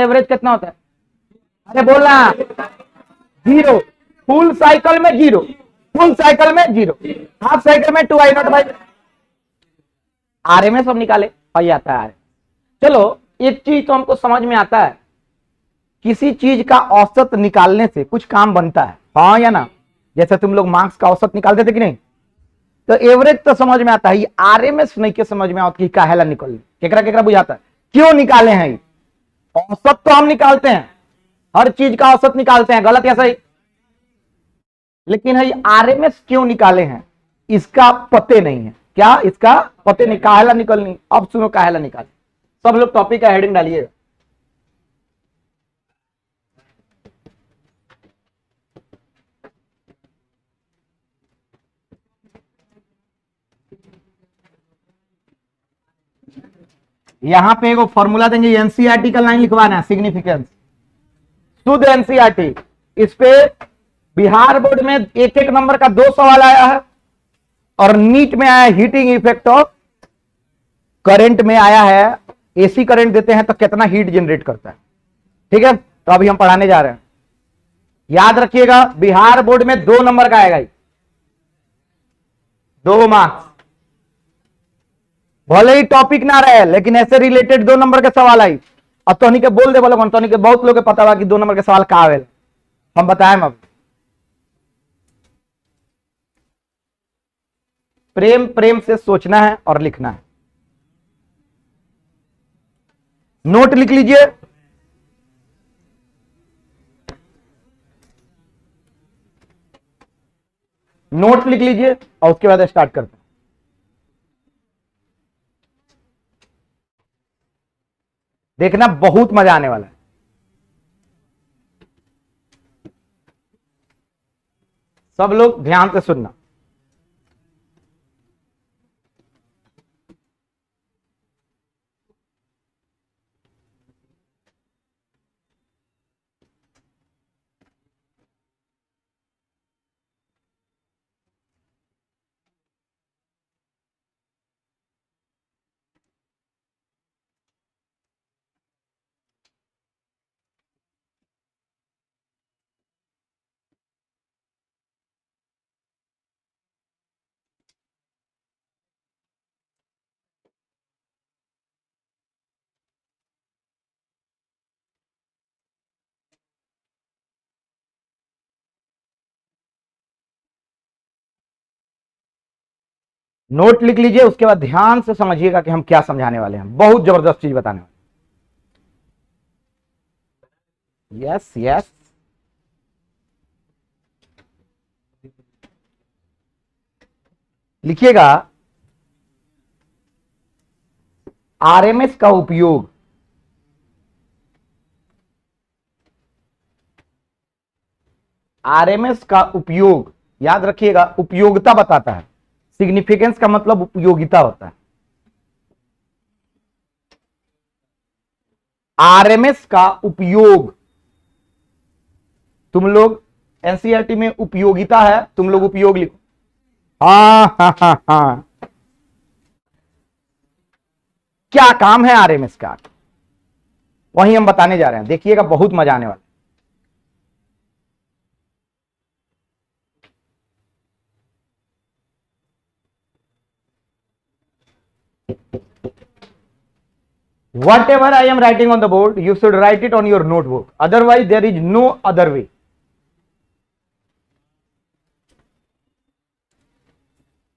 Average कितना होता है? अरे बोलना, जीरो। फुल साइकिल में जीरो, फुल साइकिल में जीरो, हाफ साइकिल में 2i0/। आरएमएस हम निकाले और ये आता है। चलो एक चीज तो हमको समझ में आता है, किसी चीज का औसत निकालने से कुछ काम बनता है, हाँ या ना? जैसे तुम लोग मार्क्स का औसत निकालते थे कि नहीं, तो एवरेज तो समझ में आता है, आरएमएस नहीं के समझ में आता कि काहेला निकल केकरा केकरा बुझाता है, क्यों निकाले हैं? औसत तो हम निकालते हैं, हर चीज का औसत निकालते हैं, गलत या सही? लेकिन है आरएमएस क्यों निकाले हैं, इसका पते नहीं है। क्या इसका पते नहीं, काहेला निकलनी? अब सुनो काहेला निकाले। सब लोग टॉपिक का हेडिंग डालिए। यहां पे एगो फॉर्मूला देंगे, एनसीईआरटी का लाइन लिखवाना है, सिग्निफिकेंस, शुद्ध एनसीईआरटी। इस पे बिहार बोर्ड में एक एक नंबर का 2 सवाल आया है, और नीट में आया हीटिंग इफेक्ट ऑफ करंट में आया है, एसी करंट देते हैं तो कितना हीट जनरेट करता है। ठीक है, तो अभी हम पढ़ाने जा रहे हैं, याद रखिएगा। बिहार बोर्ड में 2 नंबर का आएगा, 2 मार्क्स, भले ही टॉपिक ना रहे लेकिन ऐसे रिलेटेड 2 नंबर के सवाल आई। अब तो के बोल दे बोलो, तो के बहुत लोग पता हुआ कि 2 नंबर के सवाल कहा आवे, हम बताएं। अब प्रेम प्रेम से सोचना है और लिखना है। नोट लिख लीजिए, नोट लिख लीजिए और उसके बाद स्टार्ट करते हैं। देखना बहुत मजा आने वाला है। सब लोग ध्यान से सुनना। नोट लिख लीजिए, उसके बाद ध्यान से समझिएगा कि हम क्या समझाने वाले हैं, बहुत जबरदस्त चीज बताने वाले। यस यस, लिखिएगा। आरएमएस का उपयोग आरएमएस का उपयोग याद रखिएगा, उपयोगिता बताता है। सिग्निफिकेंस का मतलब उपयोगिता होता है। आरएमएस का उपयोग, तुम लोग एनसीईआरटी में उपयोगिता है, तुम लोग उपयोग लिखो। हाँ हाँ हाँ हाँ, क्या काम है आरएमएस का, वही हम बताने जा रहे हैं। देखिएगा बहुत मजा आने वाला। Whatever I am writing on the board, you should write it on your notebook. Otherwise, there is no other way.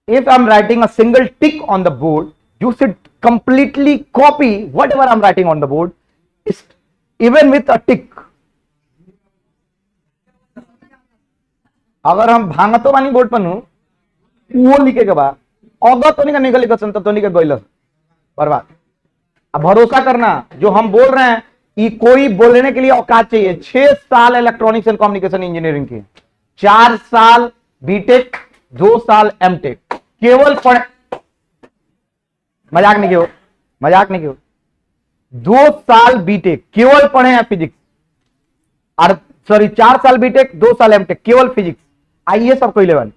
If I am writing a single tick on the board, you should completely copy whatever I am writing on the board, even with a tick. अगर हम भांगतो बानी board पर वो लिखे के बाद अगर तो नहीं निकल तो नहीं गइल बर्बाद। अब भरोसा करना, जो हम बोल रहे हैं ये कोई बोलने के लिए औकात चाहिए। 6 साल इलेक्ट्रॉनिक्स एंड कम्युनिकेशन इंजीनियरिंग की, 4 साल बीटेक, 2 साल एमटेक, केवल पढ़, मजाक नहीं किया, मजाक नहीं किया, 2 साल बीटेक केवल पढ़े हैं फिजिक्स, और सॉरी 4 साल बीटेक 2 साल एमटेक केवल फिजिक्स, आईएएस और कोई लेवल।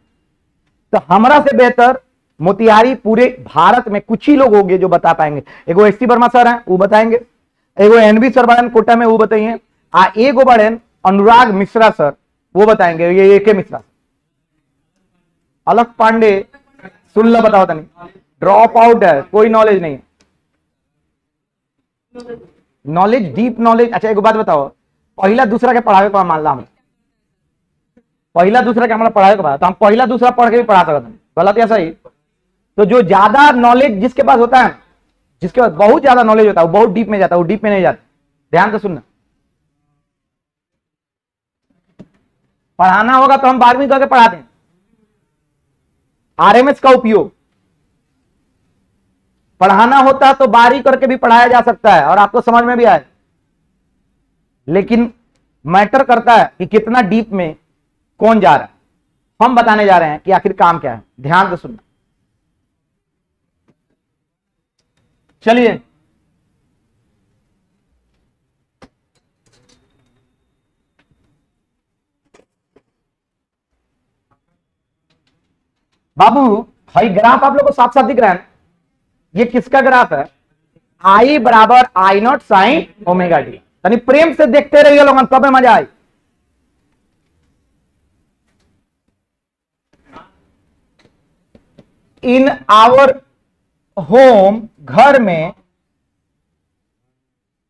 तो हमरा से बेहतर मोतिहारी पूरे भारत में कुछ ही लोग होंगे जो बता पाएंगे। एगो एससी वर्मा सर हैं, वो बताएंगे। एगो एनबी सर बाड़न कोटा में, वो बताइए। एगो बाड़न अनुराग मिश्रा सर, वो बताएंगे। ये ए के मिश्रा, अलग पांडे, सुन लो, बताओ तनी। ड्रॉप आउट है, कोई नॉलेज नहीं। Knowledge, deep knowledge. अच्छा एक बात बताओ, पहला दूसरा के पढ़ावे का मान ला हम, पहला दूसरा के हमारा पढ़ावे के बाद, तो हम पहला दूसरा पढ़ के भी पढ़ा सकते हैं, गलत या सही? तो जो ज्यादा नॉलेज जिसके पास होता है, जिसके पास बहुत ज्यादा नॉलेज होता है, वो बहुत डीप में जाता है, वो डीप में नहीं जाता। ध्यान से सुनना, पढ़ाना होगा तो हम 12वीं करके पढ़ाते हैं। आरएमएस का उपयोग पढ़ाना होता है तो 12वीं करके भी पढ़ाया जा सकता है और आपको समझ में भी आए, लेकिन मैटर करता है कि कितना डीप में कौन जा रहा है। हम बताने जा रहे हैं कि आखिर काम क्या है। ध्यान से सुनना, चलिए। बाबू भाई ग्राफ आप लोग को साफ साफ दिख रहा है, ये किसका ग्राफ है? आई बराबर I not sine omega D. यानी प्रेम से देखते रहिए लोगों, तब में मजा आए। इन आवर होम, घर में,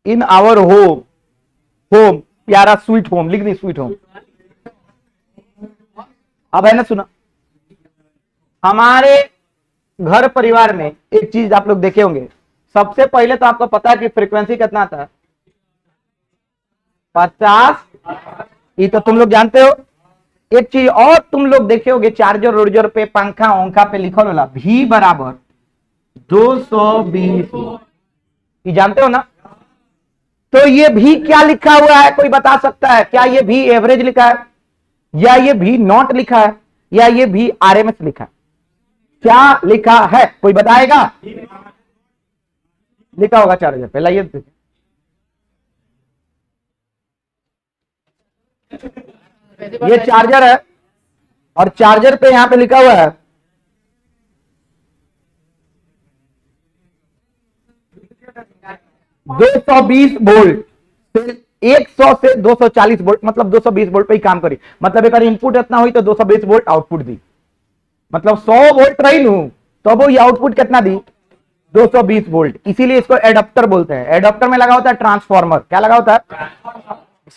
इन आवर होम, होम प्यारा स्वीट होम, लिख दी स्वीट होम। अब है ना, सुना, हमारे घर परिवार में एक चीज आप लोग देखे होंगे। सबसे पहले तो आपको पता है कि फ्रीक्वेंसी कितना आता है? 50। ये तो तुम लोग जानते हो। एक चीज और तुम लोग देखे होंगे, चार्जर उर्जर पे, पंखा ओंखा पे लिखल होला भी बराबर 220। ये जानते हो ना? तो ये भी क्या लिखा हुआ है, कोई बता सकता है? क्या ये भी एवरेज लिखा है, या ये भी नॉट लिखा है, या ये भी आरएमएस लिखा है? क्या लिखा है, कोई बताएगा? लिखा होगा चार्जर पे, लाइए। ये चार्जर है और चार्जर पे यहां पे लिखा हुआ है 220 वोल्ट। 100 से 240 वोल्ट, मतलब 220 वोल्ट पे ही काम करी। मतलब एक इनपुट इतना हुई तो 220 वोल्ट आउटपुट दी। मतलब 100 वोल्ट रही नू, तो वो ये आउटपुट कितना दी? 220 वोल्ट। इसीलिए इसको एडाप्टर बोलते हैं। एडाप्टर में लगा होता है ट्रांसफार्मर। क्या लगा होता है?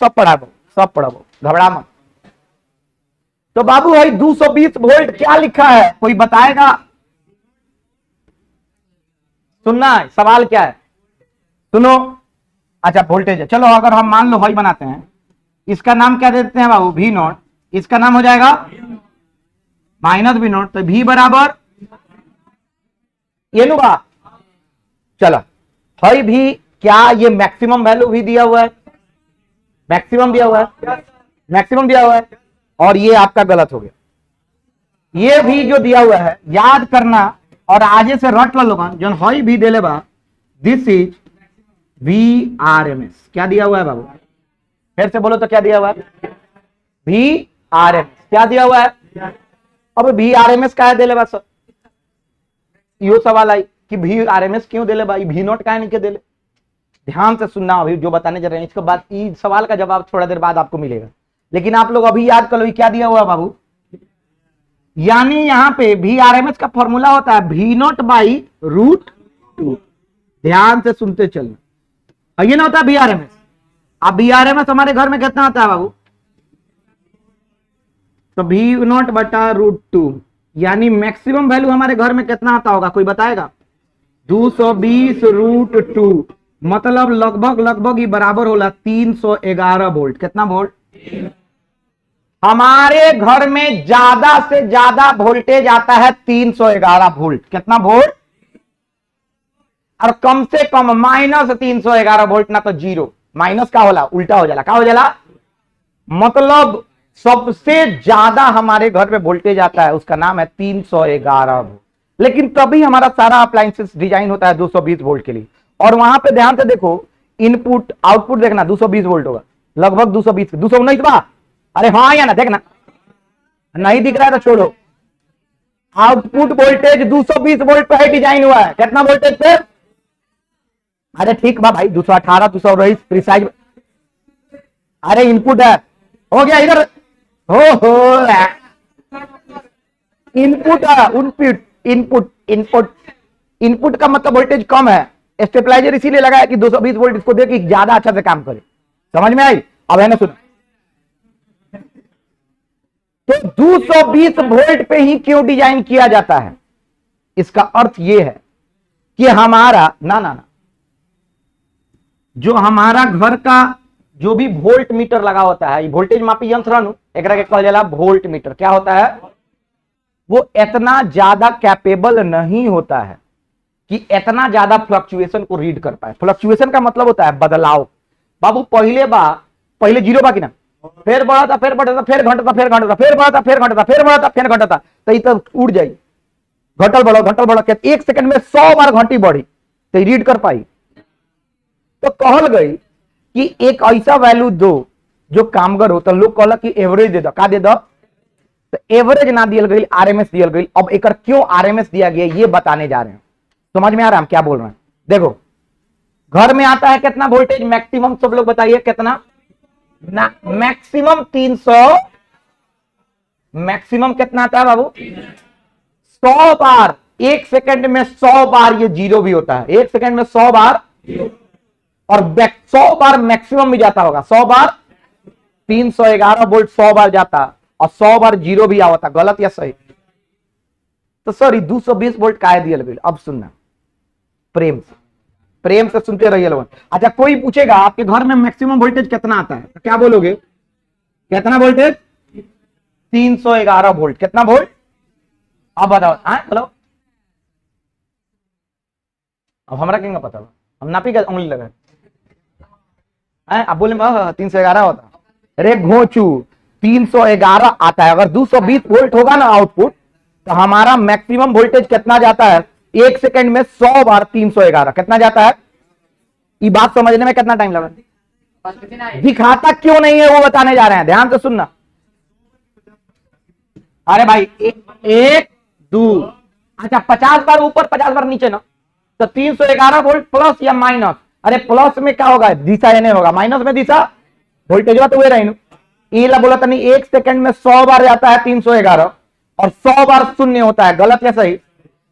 सब पढ़ा वो, सब पढ़ा वो, घबरा मत। तो बाबू भाई 220 वोल्ट क्या लिखा है, कोई बताएगा? सुनना है, सवाल क्या है, सुनो। अच्छा वोल्टेज है, चलो अगर हम मान लो भाई बनाते हैं, इसका नाम क्या देते हैं बाबू? भी नॉट। इसका नाम हो जाएगा माइनस भी नॉट। तो भी बराबर ये लो बा। चलो भाई भी, क्या ये मैक्सिमम वैल्यू भी दिया हुआ है? मैक्सिमम दिया हुआ है, मैक्सिमम दिया हुआ है, और ये आपका गलत हो गया। ये भी जो दिया हुआ है याद करना, और आगे से रट लो लोगन, जो हई भी दे बा, this is V R M S. क्या दिया हुआ है बाबू? फिर से बोलो तो क्या दिया हुआ है? V R M S. क्या दिया हुआ है? अब वी आर एम एस का है दे बा सर, यो सवाल आई कि वी आर एम एस क्यों दे भाई, वी नॉट का नहीं के दे? ध्यान से सुनना, अभी जो बताने जा रहे हैं इसके बाद, इस सवाल का जवाब थोड़ा देर बाद आपको मिलेगा, लेकिन आप लोग अभी याद कर लो क्या दिया हुआ बाबू। यानी यहां पे वी आर एम एस का फॉर्मूला होता है वी नॉट बाई √2। ध्यान से सुनते चलना, ये ना होता है वी आर एम एस। अब वी आर एम एस हमारे घर में कितना आता है बाबू? तो वी नॉट बटा √2, यानी मैक्सिमम वैल्यू हमारे घर में कितना आता होगा, कोई बताएगा? 220 √2, मतलब लगभग लगभग ही बराबर होला 311 वोल्ट। कितना वोल्ट? हमारे घर में ज्यादा से ज्यादा वोल्टेज आता है 311 वोल्ट। कितना वोल्ट? और कम से कम -311 वोल्ट, ना तो जीरो। माइनस का होला, उल्टा हो जाला, क्या हो जाला? मतलब सबसे ज्यादा हमारे घर में वोल्टेज आता है, उसका नाम है 311 वोल्ट। लेकिन तभी हमारा सारा अप्लायंसेस डिजाइन होता है 220 वोल्ट के लिए। और वहां पे ध्यान से देखो, इनपुट आउटपुट देखना 220 वोल्ट होगा, लगभग 220, 219 बा। अरे हाँ या ना, देखना, नहीं दिख रहा है तो छोड़ो। आउटपुट वोल्टेज 220 वोल्ट पे डिजाइन हुआ है। कितना वोल्टेज पे? अरे ठीक बा भाई, 218 219 प्रिसाइज। अरे इनपुट है, हो गया इधर। हो input input input input input का मतलब वोल्टेज कम है, स्टेबलाइजर इसीलिए लगा है कि 220 वोल्ट इसको दे कि ज्यादा अच्छा से काम करे। समझ में आई? अब है ना, सुन। तो 220 वोल्ट पे ही क्यों डिजाइन किया जाता है? इसका अर्थ यह है कि हमारा ना जो हमारा घर का जो भी वोल्ट मीटर लगा होता है, वोल्टेज मापी यंत्र एक कहल जाला वोल्ट मीटर, क्या होता है? वो इतना ज्यादा कैपेबल नहीं होता है कि इतना ज्यादा फ्लक्चुएशन को रीड कर पाए। फ्लक्चुएशन का मतलब होता है बदलाव। बाबू पहले जीरो बाकी ना, फिर बढ़ा था, फिर बढ़ा था, फिर घटा था, फिर घटा था, फिर बढ़ा था, फिर घटा था, फिर बढ़ा था, फिर घटा था, तो उड़ जाई। घटल बढ़ा क्या 1 सेकंड में 100 बार घटी बढ़ी तो रीड कर पाई। तो कहल गई कि एक ऐसा वैल्यू दो जो कामगर हो। तो लोग कहला कि एवरेज दे दो, का दे दो? तो एवरेज ना दियल गई, आरएमएस दियल गई। अब एक क्यों आरएमएस दिया गया ये बताने जा रहे हैं। समझ में आ रहा है हम क्या बोल रहे हैं? देखो, घर में आता है कितना वोल्टेज मैक्सिमम, सब लोग बताइए कितना ना? मैक्सिमम 300। मैक्सिमम कितना आता है बाबू? 100 बार। 1 सेकंड में 100 बार ये जीरो भी होता है, 1 सेकंड में 100 बार। और 100 बार मैक्सिमम भी जाता होगा, 100 बार 311 वोल्ट 100 बार जाता, और 100 बार जीरो भी आवता। गलत या सही? तो सॉरी 220 वोल्ट का दिया गया। अब सुनना प्रेम से सुनते रहिए लोगों। अच्छा, कोई पूछेगा आपके घर में मैक्सिमम वोल्टेज कितना आता है, तो क्या बोलोगे? कितना वोल्टेज? 311 वोल्ट। कितना वोल्ट? अब बताओ। बोलो। अब हमारा क्या पता, हम नापी का उंगली लगा। अब बोले 311 होता। अरे घोचू, 311 आता है। अगर 220 वोल्ट होगा ना आउटपुट, तो हमारा मैक्सिमम वोल्टेज कितना जाता है? 1 सेकंड में 100 बार 311 कितना जाता है? ये बात समझने में कितना टाइम लगा? दिखाता क्यों नहीं है वो बताने जा रहे हैं, ध्यान से सुनना। अरे भाई एक दो, अच्छा 50 बार ऊपर 50 बार नीचे ना, तो 311 वोल्ट प्लस या माइनस? अरे प्लस में क्या होगा? दिशा नहीं होगा, माइनस में दिशा वोल्टेज तो हुए रही। बोला था नहीं, 1 सेकंड में 100 बार जाता है 311, और 100 बार शून्य होता है। गलत या सही?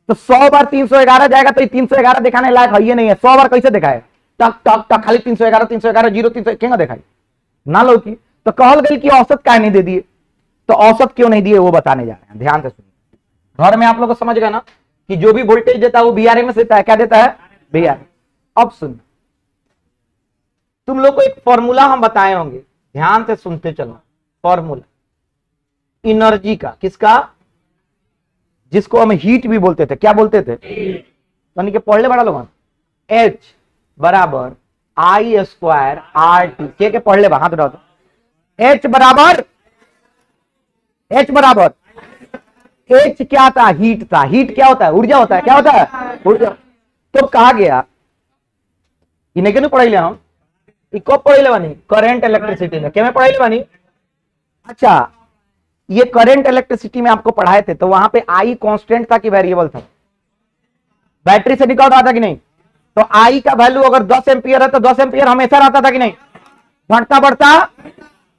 तो 100 बार 311 जाएगा तो 311 दिखाने लायक है ये नहीं है। 100 बार कैसे दिखाए? टक टक टक, खाली 311 311 जीरो 300 क्या दिखाई ना लो की। तो कहल गई कि औसत क्या नहीं दे दिए। तो औसत क्यों नहीं दिए वो बताने जा रहे हैं, ध्यान से सुनिए। घर में आप लोग को समझ गए ना कि जो भी वोल्टेज देता है वो बीआरएमएस देता है। क्या देता है? बीआरएमएस। अब सुन, तुम लोग को एक फॉर्मूला हम बताए होंगे, ध्यान से सुनते चलना। फॉर्मूला एनर्जी का, किसका? जिसको हम हीट भी बोलते थे। क्या बोलते थे? यानी कि पढ़ ले बड़ा लोग। H बराबर आई स्क्वायर आर टी। के पढ़ ले, हाथ उठाओ तो। H बराबर H क्या था? हीट था। हीट क्या होता है? ऊर्जा होता है। क्या होता है? ऊर्जा। तो कहा गया इन्हें क्यों पढ़ाई ले हम? कब पढ़ाई ले बानी? करंट इलेक्ट्रिसिटी में। क्या में पढ़ाई ले बानी? अच्छा, ये करंट इलेक्ट्रिसिटी में आपको पढ़ाए थे, तो वहां पे आई कांस्टेंट था कि वेरिएबल था? बैटरी से निकल रहा था कि नहीं? तो आई का वैल्यू अगर 10 एम्पियर है तो 10 एम्पियर हमेशा रहता था कि नहीं? घटता बढ़ता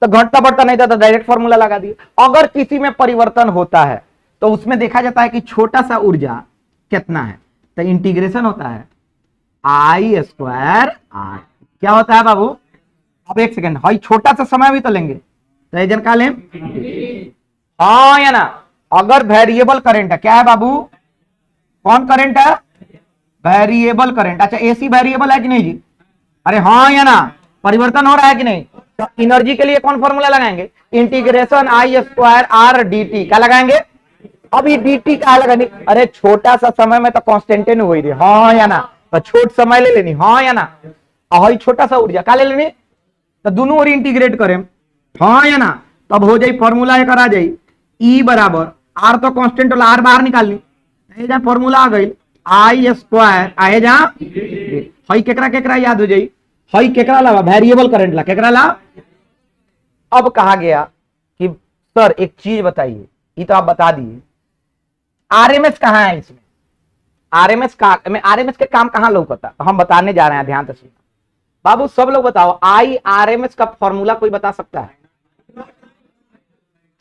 तो घटता बढ़ता नहीं था, तो डायरेक्ट फॉर्मूला लगा दिए। अगर किसी में परिवर्तन होता है तो उसमें देखा जाता है कि छोटा सा ऊर्जा कितना है, तो इंटीग्रेशन होता है आई स्क्वायर आर। क्या होता है बाबू? अब एक सेकेंड, हाई छोटा सा समय भी तो लेंगे, तो एजन का लें। हाँ या ना? अगर वेरिएबल करंट है, क्या है बाबू? कौन करंट है? Variable current. अच्छा, एसी वेरिएबल है कि नहीं जी? अरे हाँ या ना? परिवर्तन हो रहा है कि नहीं? तो एनर्जी के लिए कौन फॉर्मूला लगाएंगे? इंटीग्रेशन आई स्क्वायर आर डी टी। क्या लगाएंगे? अब ये डी टी क्या लगानी? अरे छोटा सा समय में तो कांस्टेंट नहीं हुई थी, हाँ या ना? तो छोट समय ले लेनी, हाँ या ना? और छोटा सा ऊर्जा क्या ले लेनी? तो दोनों ओर इंटीग्रेट करें, हाँ या ना? तब हो जाए फॉर्मूला एक आ जाए ई बराबर आर, तो कांस्टेंट वाला आर बाहर निकालनी, फॉर्मूला आ गई आई स्क्वायर आए जा हई केकरा केकरा याद हो जाई? हई केकरा ला? वेरिएबल करंट ला। केकरा ला? अब कहा गया कि सर एक चीज बताइए, ये तो आप बता दिए, आरएमएस कहां है इसमें? आरएमएस का में आरएमएस के काम कहां लौकता, तो हम बताने जा रहे हैं, ध्यान से सुनना बाबू। सब लोग बताओ, आई आरएमएस का फॉर्मूला कोई बता सकता है?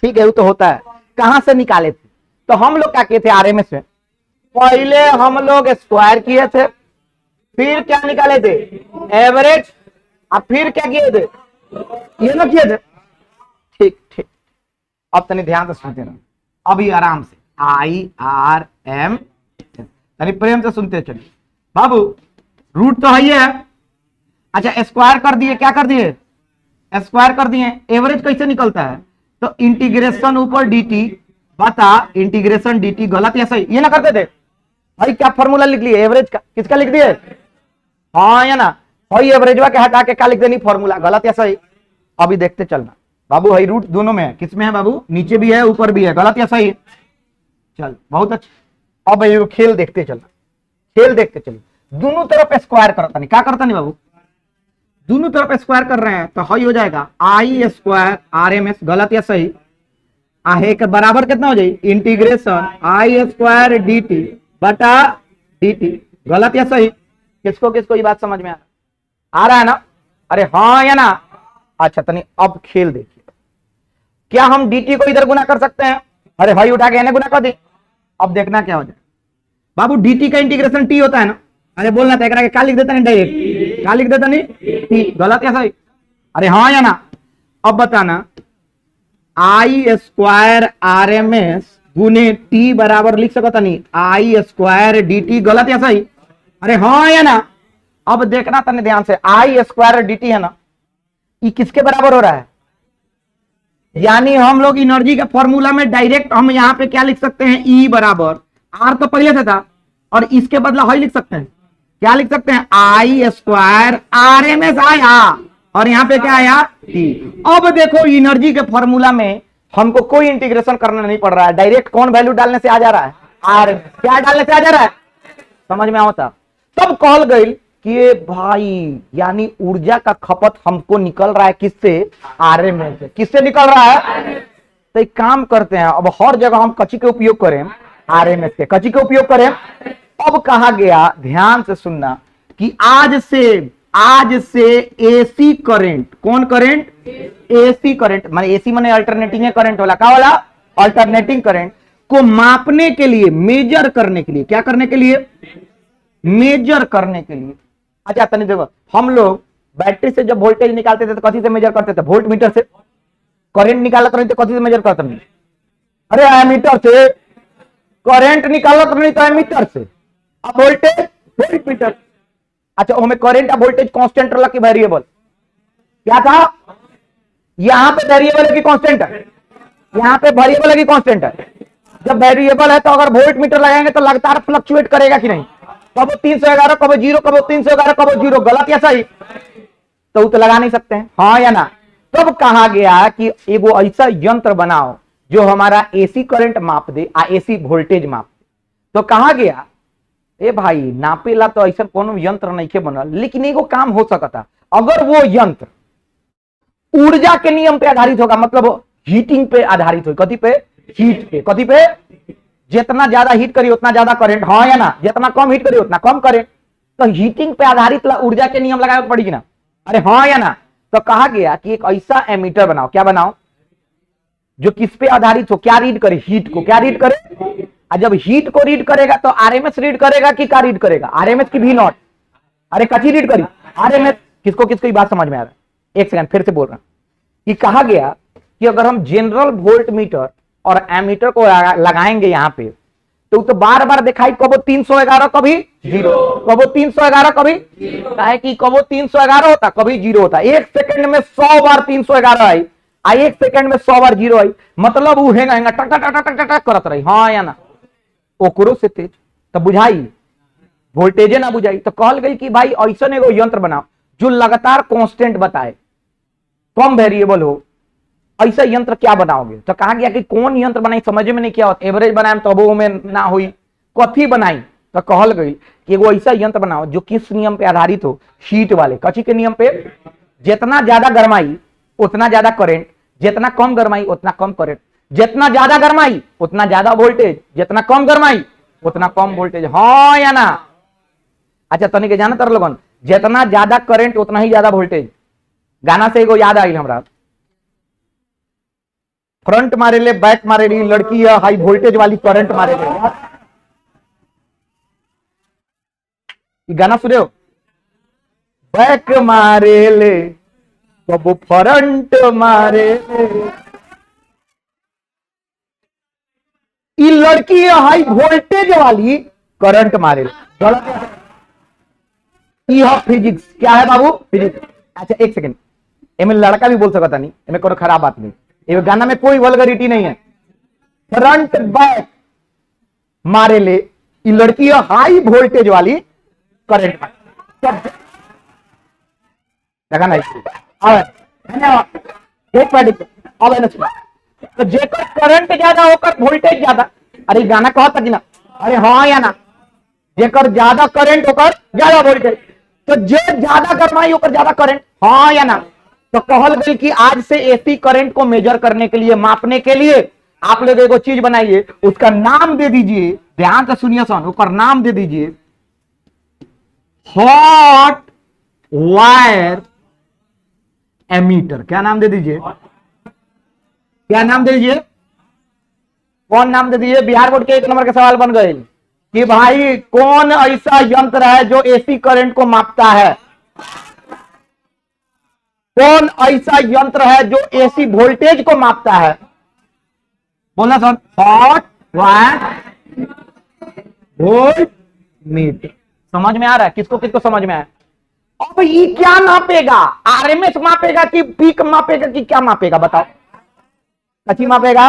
ठीक है, वो तो होता है, कहां से निकाले थे? तो हम लोग क्या किए थे आरएमएस में, पहले हम लोग स्क्वायर किए थे, फिर क्या निकाले थे, एवरेज, और फिर क्या किए थे, ये ना किए थे। ठीक ठीक, अब तनी ध्यान से सुनते रहो, अभी आराम से, आई आर एम, तनी प्रेम से सुनते चलिए बाबू। रूट तो है ही है, अच्छा स्क्वायर कर दिए, क्या कर दिए, स्क्वायर कर दिए। एवरेज कैसे निकलता है, तो इंटीग्रेशन ऊपर dt बता इंटीग्रेशन dt, गलत या सही, ये ना करते थे भाई, क्या फॉर्मूला लिख लिए एवरेज का, किसका लिख दिए, हाँ या ना, भाई एवरेजवा के हटा के क्या लिख देनी फॉर्मूला, गलत या सही। अभी देखते चलना बाबू, हाई रूट दोनों में है, किसमें है बाबू, नीचे भी है ऊपर भी है, गलत या सही, चल बहुत अच्छा। अब ये खेल देखते चलना, खेल देखते चलिए, दोनों तरफ स्क्वायर करता नहीं, क्या करता नहीं बाबू, दोनों तरफ स्क्वायर कर रहे हैं, तो हाई हो जाएगा आई स्क्वायर आर एम एस, गलत या सही, आहे के बराबर कितना हो जाए, इंटीग्रेशन आई स्क्वायर डी टी बटा डी टी, गलत या सही। किसको किसको ये बात समझ में आ रहा है ना, अरे हाँ या ना, अच्छा तनी अब खेल देखिए, क्या हम dt को इधर गुना कर सकते हैं, अरे भाई उठा के एने गुना कर दी, अब देखना क्या हो जाए बाबू, dt का इंटीग्रेशन t होता है ना, अरे बोलना था एकरा के क्या लिख देता नहीं, डायरेक्ट क्या लिख देता नहीं t, गलत या सही, अरे हाँ या ना। अब बताना, आई स्क्वायर आर एम एस गुने टी बराबर लिख सकता नहीं आई स्क्वायर डी टी, गलत या सही, अरे हाँ या ना। अब देखना तने ध्यान से, आई स्क्वायर डी टी है ना, ये किसके बराबर हो रहा है, यानी हम लोग एनर्जी के फॉर्मूला में डायरेक्ट हम यहां पे क्या लिख सकते हैं, ई बराबर, आर तो पहले से था और इसके बदला हाई लिख सकते हैं, क्या लिख सकते हैं, आई स्क्वायर आर एम एस आया और यहां पे क्या आया टी। अब देखो एनर्जी के फॉर्मूला में हमको कोई इंटीग्रेशन करना नहीं पड़ रहा है, डायरेक्ट कौन वैल्यू डालने से आ जा रहा है, आर, क्या डालने से आ जा रहा है, समझ में आता। तब कहल गई कि भाई यानी ऊर्जा का खपत हमको निकल रहा है किससे, आरएमएस से, किससे निकल रहा है। तो एक काम करते हैं, अब हर जगह हम कची के उपयोग करें, आरएमएस के, कची के उपयोग करें। अब कहा गया, ध्यान से सुनना, कि आज से एसी करंट, कौन करंट, एसी करंट, माने एसी माने अल्टरनेटिंग करंट वाला, क्या वाला, अल्टरनेटिंग करंट को मापने के लिए, मेजर करने के लिए, क्या करने के लिए, मेजर करने के लिए। अच्छा तनी देखो, हम लोग बैटरी से जब वोल्टेज निकालते थे तो कथी से मेजर करते थे, वोल्ट मीटर से, करंट निकालत रही तो कथी से मेजर करते नहीं, अरे एमीटर से, करंट निकालत नहीं तो एमीटर से, अब वोल्टेज वोल्ट मीटर। अच्छा हमें करंट या वोल्टेज कांस्टेंट रहा कि वेरिएबल, क्या था, यहां पे वेरिएबल है कि कांस्टेंट है, यहां पे वेरिएबल है कि कांस्टेंट है। जब वेरिएबल है तो अगर वोल्ट मीटर लगाएंगे तो लगातार फ्लक्चुएट करेगा कि नहीं, कब 311, कब 0, कब 311, कब 0, गलत या सही, तो वो तो लगा नहीं सकते हैं, हाँ या ना। तब कहा गया कि एगो ऐसा यंत्र बनाओ जो हमारा एसी करंट माप दे, एसी वोल्टेज माप दे। तो कहा गया ए भाई नापेला तो ऐसा कोनो यंत्र नहीं के बनल, लेकिन एगो काम हो सकता, अगर वो यंत्र ऊर्जा के नियम पे आधारित होगा, मतलब हीटिंग पे आधारित हो, कथी पे, हीट पे, कथी पे, जितना ज्यादा हीट करी उतना ज्यादा करंट, हाँ या ना, जितना कम हीट करी उतना कम करंट, तो हीटिंग पे आधारित ऊर्जा के नियम लगाए पड़ेगी ना, अरे हाँ या ना। तो कहा गया कि एक ऐसा एमीटर बनाओ, क्या बनाओ, जो किस पे आधारित हो, क्या रीड करे, हीट को, क्या रीड करे, और जब हीट को रीड करेगा तो आरएमएस रीड करेगा कि क्या रीड करेगा, आरएमएस की भी नॉट, अरे कची रीड करी, आरएमएस। किसको किसको ये बात समझ में आ रहा है, एक सेकंड फिर से बोल रहा हूं, कि कहा गया कि अगर हम जनरल वोल्ट मीटर और एमीटर को लगाएंगे यहां पे, तो बार बार दिखाई, कबो 311 कभी 0, कबो 311 कभी, काहे कि कबो 311 होता कभी 0 होता, एक सेकंड में 100 बार 311 आई, एक सेकंड में 100 बार 0 आई, मतलब वो हेंगा हेंगा टक टक टक टक टक करत रही, हाँ या ना, ओकरो से तेज, तब बुझाई, वोल्टेज ना बुझाई। तो कहल गई कि भाई ऐसा एगो यंत्र बनाओ जो लगातार कांस्टेंट बताए, कम वेरिएबल हो, ऐसा यंत्र क्या बनाओगे। तो कहा गया कि कौन यंत्र बनाई, समझ में नहीं क्या होता, एवरेज बनाए तो वो में ना हुई, कथी बनाई, तो कहल गई कि एगो ऐसा यंत्र बनाओ जो किस नियम पे आधारित हो, हीट वाले, कची के नियम पे, जितना ज्यादा गरमाई उतना ज्यादा करंट, जितना कम गरमाई उतना कम करंट, जितना ज्यादा गरमाई उतना ज्यादा वोल्टेज, जितना कम गरमाई उतना कम वोल्टेज, हाँ या ना। अच्छा तनिक जाना तर लोगन, जितना ज्यादा करंट उतना ही ज्यादा वोल्टेज। गाना से एगो याद आई हमरा, फ्रंट मारे ले बैक मारे ली लड़की है हाई वोल्टेज वाली करंट मारे ले। ये गाना सुने हो, बैक मारे ले तो वो फ्रंट मारे ले, ये लड़की है हाई वोल्टेज वाली करंट मारे ले। गलत है। यह फिजिक्स क्या है बाबू, फिजिक्स। अच्छा एक सेकंड, इनमें लड़का भी बोल सकता नहीं, इनमें कोई खराब बात नहीं, ये गाना में कोई वल्गरिटी नहीं है। फ्रंट बैक मारे ले, ये लड़की है हाई वोल्टेज वाली करंट मारे। देखा नहीं एक मिनट, अब है ना तो जेकर करंट ज्यादा होकर वोल्टेज ज्यादा। अरे गाना कहा था कि ना, अरे हाँ या ना, जेकर ज्यादा करंट होकर ज्यादा वोल्टेज, तो जे ज्यादा करवाई होकर ज्यादा करंट, हाँ या ना। तो कहल गई कि आज से एसी करंट को मेजर करने के लिए, मापने के लिए आप लोग एगो चीज बनाइए, उसका नाम दे दीजिए, ध्यान से सुनिए सन, उसका नाम दे दीजिए हॉट वायर एमीटर। क्या नाम दे दीजिए, क्या नाम दे दीजिए, कौन नाम दे दीजिए। बिहार बोर्ड के 1 नंबर के सवाल बन गए कि भाई कौन ऐसा यंत्र है जो एसी करंट को मापता है, कौन ऐसा यंत्र है जो एसी वोल्टेज को मापता है। बोलना sir, hot wire volt meter. समझ में आ रहा है, किसको किसको समझ में आया। अब ये क्या मापेगा, आरएमएस मापेगा कि पीक मापेगा कि क्या मापेगा बताओ। कची मापेगा,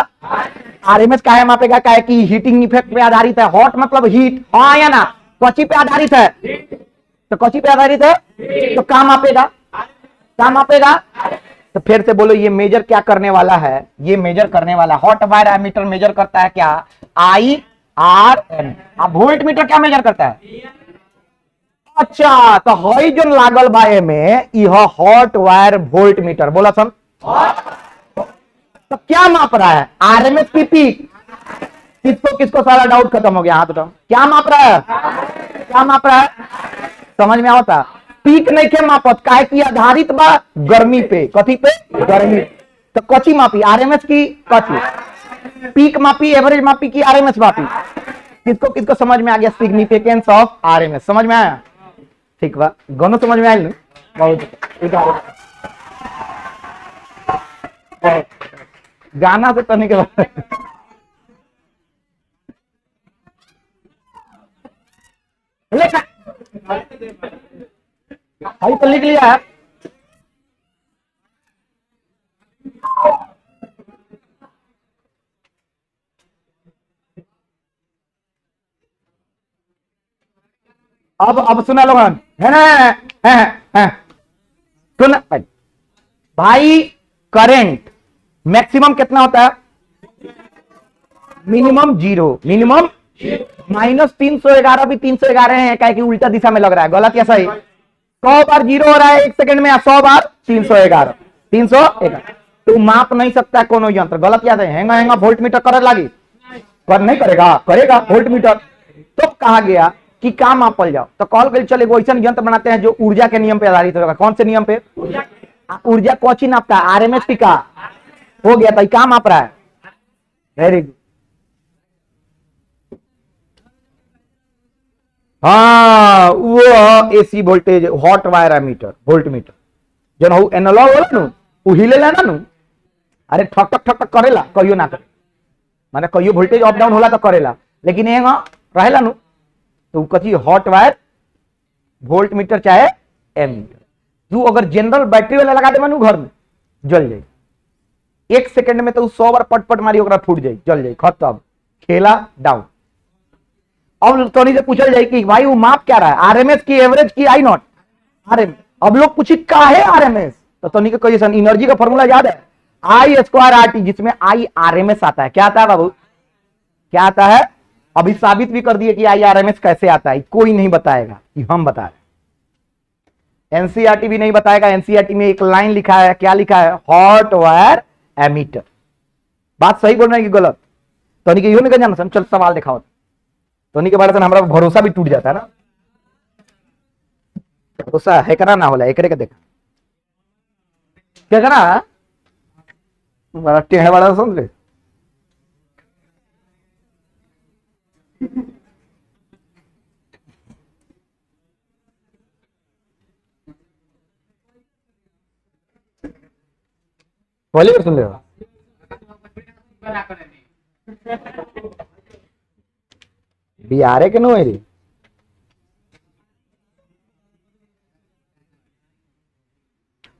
आरएमएस काहे मापेगा, काहे कि हीटिंग इफेक्ट पे आधारित है। हॉट मतलब हीट, हाँ या ना, कची पे आधारित है, तो कची पे आधारित है, तो क्या मापेगा, क्या मापेगा। तो फिर से बोलो, ये मेजर क्या करने वाला है, ये मेजर करने वाला हॉट वायर एमीटर मेजर करता है क्या, आई आर एन। अब वोल्ट मीटर क्या मेजर करता है। अच्छा तो हई जो लागल बाए में यह हॉट वायर वोल्ट मीटर, बोला सम। तो क्या माप रहा है, आरएमएस की पीक। किसको किसको सारा डाउट खत्म हो गया, हाथ उठाओ। क्या माप रहा है, क्या माप रहा है, समझ में आता। पीक नहीं के मापत, काहे की आधारित बा गर्मी पे, कथी पे, गर्मी। तो कची मापी, आरएमएस की कची, पीक मापी, एवरेज मापी की आरएमएस मापी। किसको किसको समझ में आ गया सिग्निफिकेंस ऑफ आरएमएस, समझ में आया। ठीक बा, दोनों समझ में आयल। बहुत गाना से तनिक अभी तो लिख लिया है। अब सुना लोग, है ना, है। सुन भाई, करंट मैक्सिमम कितना होता है, मिनिमम 0, मिनिमम -311 भी 311 है, क्या कि उल्टा दिशा में लग रहा है, गलत या सही। 100 बार 0 हो रहा है 1 सेकंड में, 100 बार 311, 311। तो माप नहीं सकता कोनो यंत्र, गलत याद है। हैंगा हैंगा वोल्ट मीटर कर लागी, कर नहीं करेगा, करेगा वोल्ट मीटर। तो कहा गया कि काम मापल जाओ, तो कॉल कर चले ऐसा यंत्र बनाते हैं जो ऊर्जा के नियम पे आधारित होगा। कौन से नियम पे, ऊर्जा कौन नापता है, आरएमएस की का हो गया, तो काम माप रहा है। Very good. हाँ वो AC voltage hot wire ammeter volt meter जन हो एनालॉग होला नु, वो हिलेला ना नु, अरे ठक ठक ठक ठक करेला, कहियो ना करे, माने कहियो वोल्टेज अप डाउन होला तो करेला, लेकिन एगा रहेला नु, तो कथी हॉट वायर वोल्ट मीटर चाहे एमीटर। तू अगर जनरल बैटरी वाला लगा दे मनु घर में, जल जाए 1 सेकंड में, तो 100 बार पट पट मारी ओकरा फूट जाए, जल जाए, खत्म, खेला डाउन। अब तोनी से पूछल जाए कि भाई वो माप क्या रहा है, आरएमएस की, एवरेज की, आई नॉट आरएमएस। अब लोग पूछी का है आरएमएस, तो तोनी के कहिए सन एनर्जी का फॉर्मूला याद है, आई स्क्वायर आरटी, जिसमें आई आरएमएस आता है। क्या आता है बाबू, क्या आता है। अभी साबित भी कर दिए कि आई आरएमएस कैसे आता है, कोई नहीं बताएगा, कि हम बता रहे। एनसीईआरटी भी नहीं बताएगा। एनसीईआरटी में एक लाइन लिखा है, क्या लिखा है, हॉट वायर एमीटर। बात सही बोल रहे हैं कि गलत, तो नहीं जाना। चल सवाल दिखाओ। तो उन्हीं के बारे में हमारा भरोसा भी टूट जाता है ना। भरोसा है करा ना होला एक के देखा क्या करा बड़ा टेढ़ा वाला समझ ले। पहली बार सुन ले बिहारे के नो है रे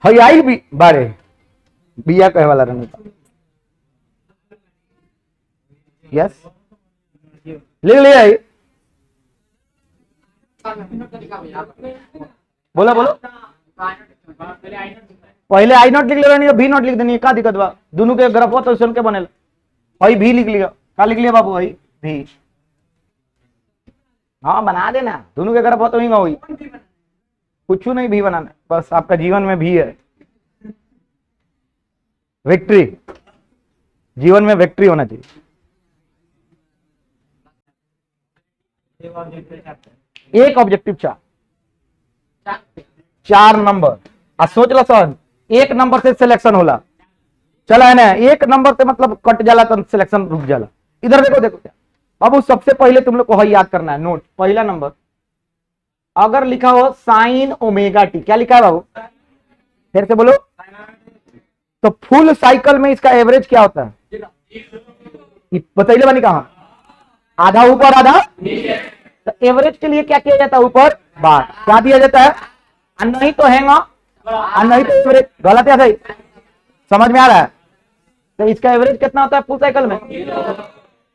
हई आई भी बारे बिया कहे वाला रहने यस ले आई बोला बोलो पहले आई नॉट लिख ले रही भी नॉट लिख देनी का दिक्कत बा दोनों के ग्राफ हो तो सुन के बनेला भाई भी लिख लिया का लिख लिया बाबू भाई भी हाँ बना देना दोनों के ग्राफ हो तो ही हुई कुछ नहीं भी बनाना बस आपका जीवन में भी है विक्ट्री जीवन में विक्ट्री होना चाहिए। एक ऑब्जेक्टिव चार नंबर आ सोच ला सन एक नंबर से सिलेक्शन होला चला है ना एक नंबर से मतलब कट जाला तो सिलेक्शन रुक जाला। इधर देखो देखो क्या बाबू सबसे पहले तुम लोग को याद करना है नोट पहला नंबर अगर लिखा हो साइन ओमेगा टी क्या लिखा है बाबू फिर से बोलो तो फुल साइकिल में इसका एवरेज क्या होता है बताइए बनी कहा आधा ऊपर आधा तो एवरेज के लिए क्या किया जाता है ऊपर बार क्या दिया जाता है नहीं तो हैंगा नहीं तो एवरेज गलत है सही समझ में आ रहा है। तो इसका एवरेज कितना होता है फुल साइकिल में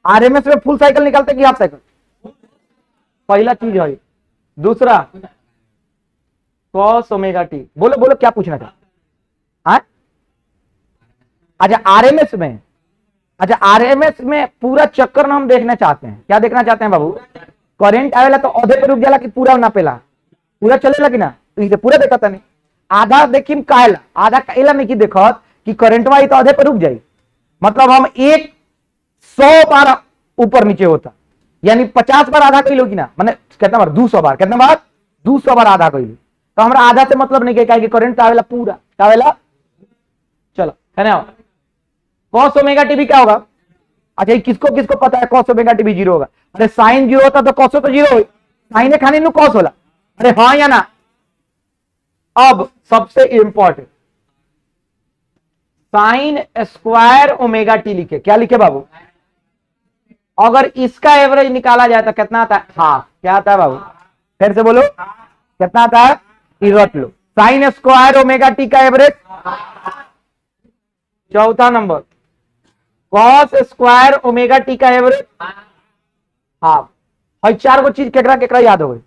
आरएमएस में फुल साइकिल निकालते कि हाफ साइकिल पहला चीज है। दूसरा कॉस ओमेगा टी बोलो बोलो क्या पूछना था अच्छा आरएमएस में पूरा चक्कर हम देखना चाहते हैं क्या देखना चाहते हैं बाबू करंट आवेला तो आधे पे रुक जाला कि पूरा ना पेला पूरा चलेला कि ना तो इसे पूरा देखा था नहीं आधा देखिम काहेला आधा काहेला नहीं कि देखत कि करंट वाई तो आधे पे रुक जाई मतलब हम 100 बार ऊपर नीचे होता यानी 50 बार आधा कइलो कि ना माने कितना बार 200 बार कितना बार 200 बार आधा कइलो तो हमरा आधा से मतलब नहीं के कि करंट आवेला पूरा आवेला चलो है ना कॉस ओमेगा टी भी क्या होगा अच्छा ये किसको किसको पता है कॉस ओमेगा टी भी 0 होगा अरे साइन 0 होता तो कॉस तो 0 हो साइन खाने नु कॉस होला अरे हाँ या ना। अब सबसे important sign square omega T लिखे क्या लिखे बाबू अगर इसका एवरेज निकाला जाए तो कितना आता है हाफ क्या आता है बाबू फिर से बोलो कितना आता है रट लो साइन स्क्वायर ओमेगा टी का एवरेज। चौथा number cos square omega T का एवरेज हाफ और चार गो चीज केकरा केकरा याद हो गई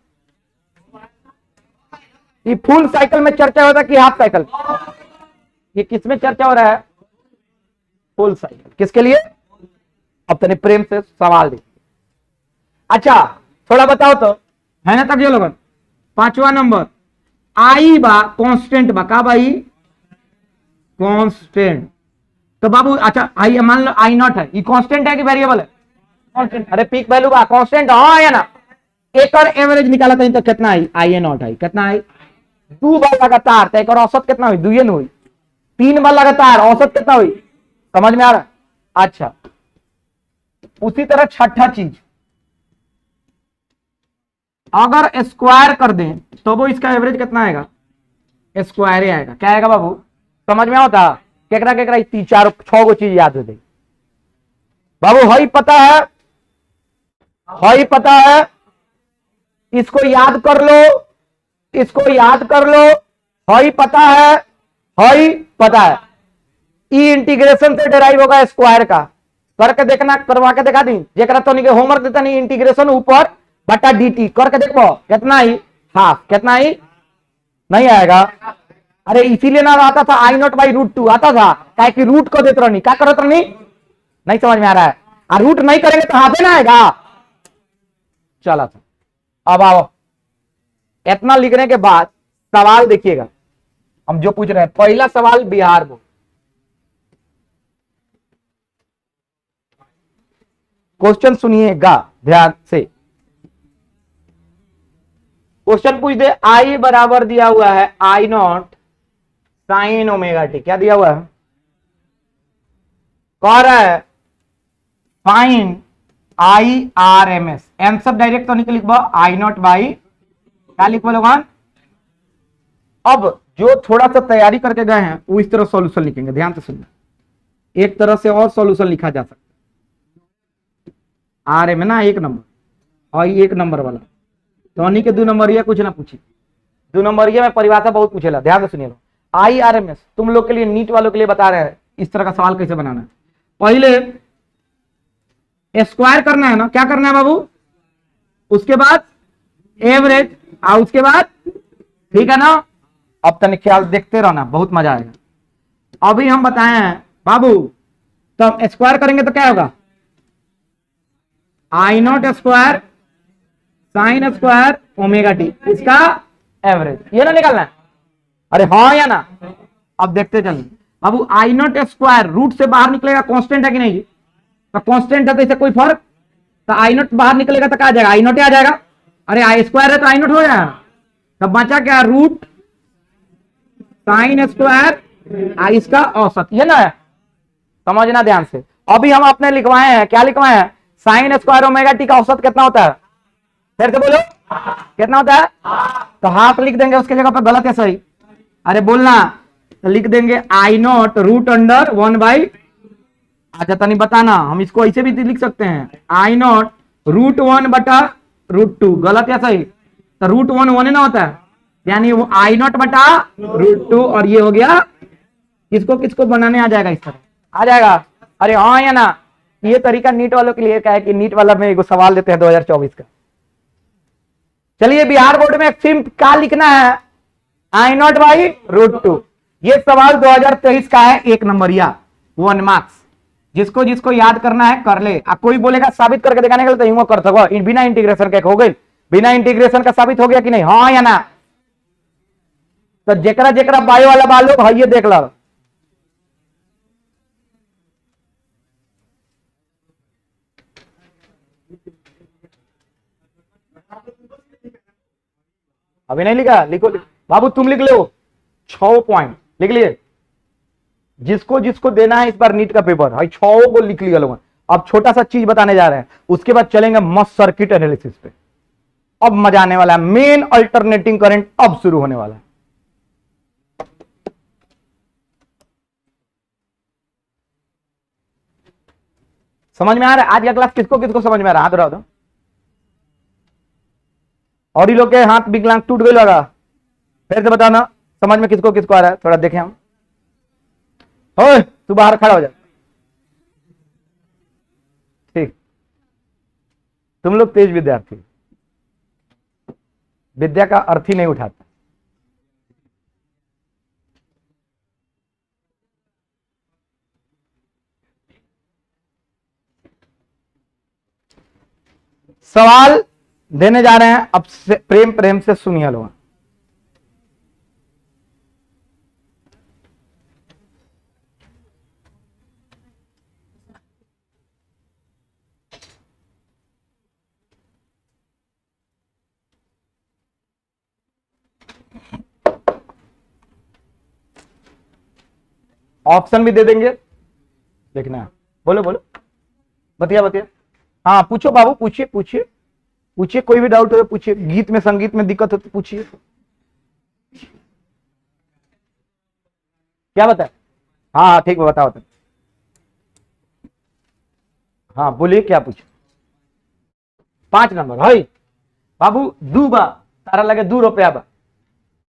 ये फुल साइकिल में चर्चा होता है कि हाफ साइकिल ये किसमें चर्चा हो रहा है फुल साइकिल किसके लिए अब तने प्रेम से सवाल देखिए अच्छा थोड़ा बताओ तो है ना तक ये लोगन पांचवा नंबर आई बा कांस्टेंट बा का भाई कांस्टेंट तो बाबू अच्छा आई मान लो आई नॉट है ये कांस्टेंट है कि वेरिएबल है कांस्टेंट अरे पीक वैल्यू बा कांस्टेंट हाँ या ना एक और एवरेज निकाला था तो कितना आई आई ए नॉट आई कितना आई 2 बार लगातार तो एक और औसत कितना हुई 2 न हुई 3 बार लगातार औसत कितना हुई समझ में आ रहा है। अच्छा उसी तरह छठा चीज अगर स्क्वायर कर दें तो वो इसका एवरेज कितना आएगा स्क्वायर ही आएगा क्या आएगा बाबू समझ में आता केकरा केकरा 3-4-6 गो चीज याद हो जाए बाबू हई पता है इसको याद कर लो हई पता है ई इंटीग्रेशन से डेराइव होगा स्क्वायर का करके देखना करवा के दिखा दी जेकरा तो नहीं होमवर्क देता नहीं इंटीग्रेशन ऊपर बटा dt करके देखो कितना ही हाफ कितना ही नहीं आएगा अरे इसीलिए ना आता था आई नॉट बाई रूट 2 आता था क्या कि रूट को देते रहनी क्या करते रहनी नहीं समझ में आ रहा है और रूट नहीं करेंगे तो हाथ ना आएगा चला था। अब आओ इतना लिखने के बाद सवाल देखिएगा हम जो पूछ रहे हैं पहला सवाल बिहार बोर्ड क्वेश्चन सुनिएगा ध्यान से क्वेश्चन पूछ दे, आई बराबर दिया हुआ है I not sine omega t, क्या दिया हुआ है? कह रहा है find I R M S, एम सब डायरेक्ट तो निकल लिखबा आई नॉट बाई क्या लिखबो लोगन। अब जो थोड़ा सा तैयारी करके गए हैं वो इस तरह सॉल्यूशन लिखेंगे, ध्यान से सुनना, एक तरह से और सॉल्यूशन लिखा जा सकता है। आर एम है ना एक नंबर, और ये एक नंबर वाला, तो के 2 नंबर कुछ ना पूछी, 2 नंबर में परिभाषा बहुत पूछेला, ध्यान से सुनिए। आई आर एम एस तुम लोग के लिए, नीट वालों के लिए बता रहे हैं इस तरह का सवाल कैसे बनाना है। पहले स्क्वायर करना है ना, क्या करना है बाबू, उसके बाद एवरेज, और उसके बाद ठीक है ना। अब तनिक ख्याल देखते रहना, बहुत मजा आएगा। अभी हम बताए हैं बाबू, तब स्क्वायर करेंगे तो क्या होगा, I not square sine square omega T, इसका एवरेज, ये ना निकालना है। अरे हाँ या ना, अब देखते चल बाबू, आई नॉट स्क्वायर रूट से बाहर निकलेगा, कांस्टेंट है कि नहीं जी, तो कांस्टेंट है तो इससे कोई फर्क, तो आई नॉट बाहर निकलेगा तो क्या आ जाएगा, आई नॉट आ जाएगा। अरे आई स्क्वायर है तो आई नॉट हो जाएगा, तब बचा क्या, रूट साइन स्क्वायर आई इसका औसत, ये ना है, समझना ध्यान से। अभी हम अपने लिखवाए हैं, क्या लिखवाए हैं, साइन स्क्वायर ओमेगा टी का औसत कितना होता है, फिर से बोलो कितना होता है, तो हाफ लिख देंगे उसके जगह पर, गलत है सही, अरे बोलना, तो लिख देंगे आई नॉट रूट अंडर 1/, अच्छा तनी बताना, हम इसको ऐसे भी लिख सकते हैं, आई नॉट रूट 1 बटा रूट 2, गलत या सही, तो रूट 1 1 ना होता है, यानी वो आई नॉट बटा रूट 2, और ये हो गया, किसको किसको बनाने आ जाएगा, इस तरह आ जाएगा। अरे हाँ या ना, ये तरीका नीट वालों के लिए क्या है कि नीट वाला में एक सवाल देते हैं 2024 का। चलिए बिहार बोर्ड में सिर्फ क्या लिखना है, आई नॉट बाई रूट 2, ये सवाल 2023 का है, 1 नंबर या 1 मार्क्स, जिसको जिसको याद करना है कर ले। अब कोई बोलेगा साबित करके दिखाने के लिए, तो यूं कर सको, बिना इंटीग्रेशन के हो गई, बिना इंटीग्रेशन का साबित हो गया कि नहीं, हाँ या ना, तो जेकरा जेकरा बायो वाला बालो भाई ये देख लो, अभी नहीं लिखा, लिखो बाबू, तुम लिख लो 6 पॉइंट लिख लिए, जिसको जिसको देना है इस बार नीट का पेपर, भाई 6 को लिख लिया लोगों। अब छोटा सा चीज बताने जा रहे हैं, उसके बाद चलेंगे मस्त सर्किट एनालिसिस पे, अब मजा आने वाला है, मेन अल्टरनेटिंग करंट अब शुरू होने वाला है। समझ में आ रहा है आज का क्लास, किसको किसको समझ में आ रहा है, हाथ उठाओ तो, और ही लोग के हाथ विकलांग टूट गए लगा, फिर से बताना समझ में किसको किसको आ रहा है, थोड़ा देखें हम। ओए तू बाहर खड़ा हो जा, ठीक, तुम लोग तेज विद्यार्थी, विद्या का अर्थ ही नहीं उठाते। सवाल देने जा रहे हैं, अब से प्रेम प्रेम से सुनिए लोग। ऑप्शन भी दे देंगे, देखना, बोलो बोलो, बतिया बतिया, हाँ पूछो बाबू, पूछिए पूछिए पूछिए, कोई भी डाउट हो तो पूछिए, गीत में संगीत में दिक्कत हो तो पूछिए, क्या बताए, हाँ हाँ ठीक है, बताओ बताओ, हाँ बोलिए क्या पूछे, 5 नंबर है बाबू, 2 बा तारा लगे 2 रुपया बा,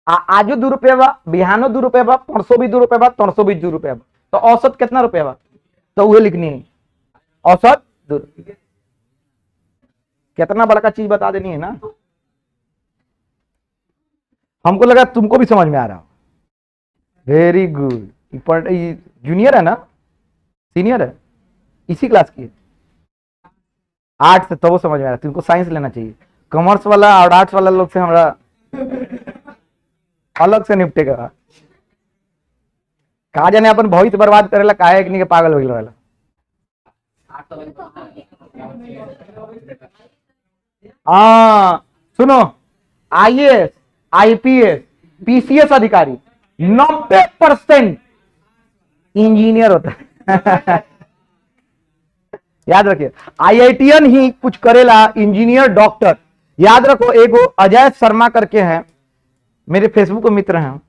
आजो 2 रुपया बा, बिहानो 2 रुपया बा, परसों भी 2 रुपया बा, तरसों भी 2 रुपया बा, तो औसत कितना रुपया बा, तो वह लिखनी है, औसत 2 रुपया, कितना बड़ा चीज बता देनी है ना, हमको लगा तुमको भी समझ में आ रहा, वेरी गुड, जूनियर है ना, सीनियर है, इसी क्लास की है, 8 से, तो वो समझ में आ रहा है, तुमको साइंस लेना चाहिए, कॉमर्स वाला और आर्ट्स वाला लोग से हमारा अलग से निपटेगा, कहा जाने अपन भविष्य बर्बाद करेला, काहे कि पागल हो गया, हाँ सुनो, आईएएस, आईपीएस, पीसीएस अधिकारी, 90% इंजीनियर होता है। याद रखिए, आईआईटीएन ही कुछ करेला, इंजीनियर, डॉक्टर। याद रखो, एक वो अजय शर्मा करके हैं, मेरे फेसबुक मित्र हैं।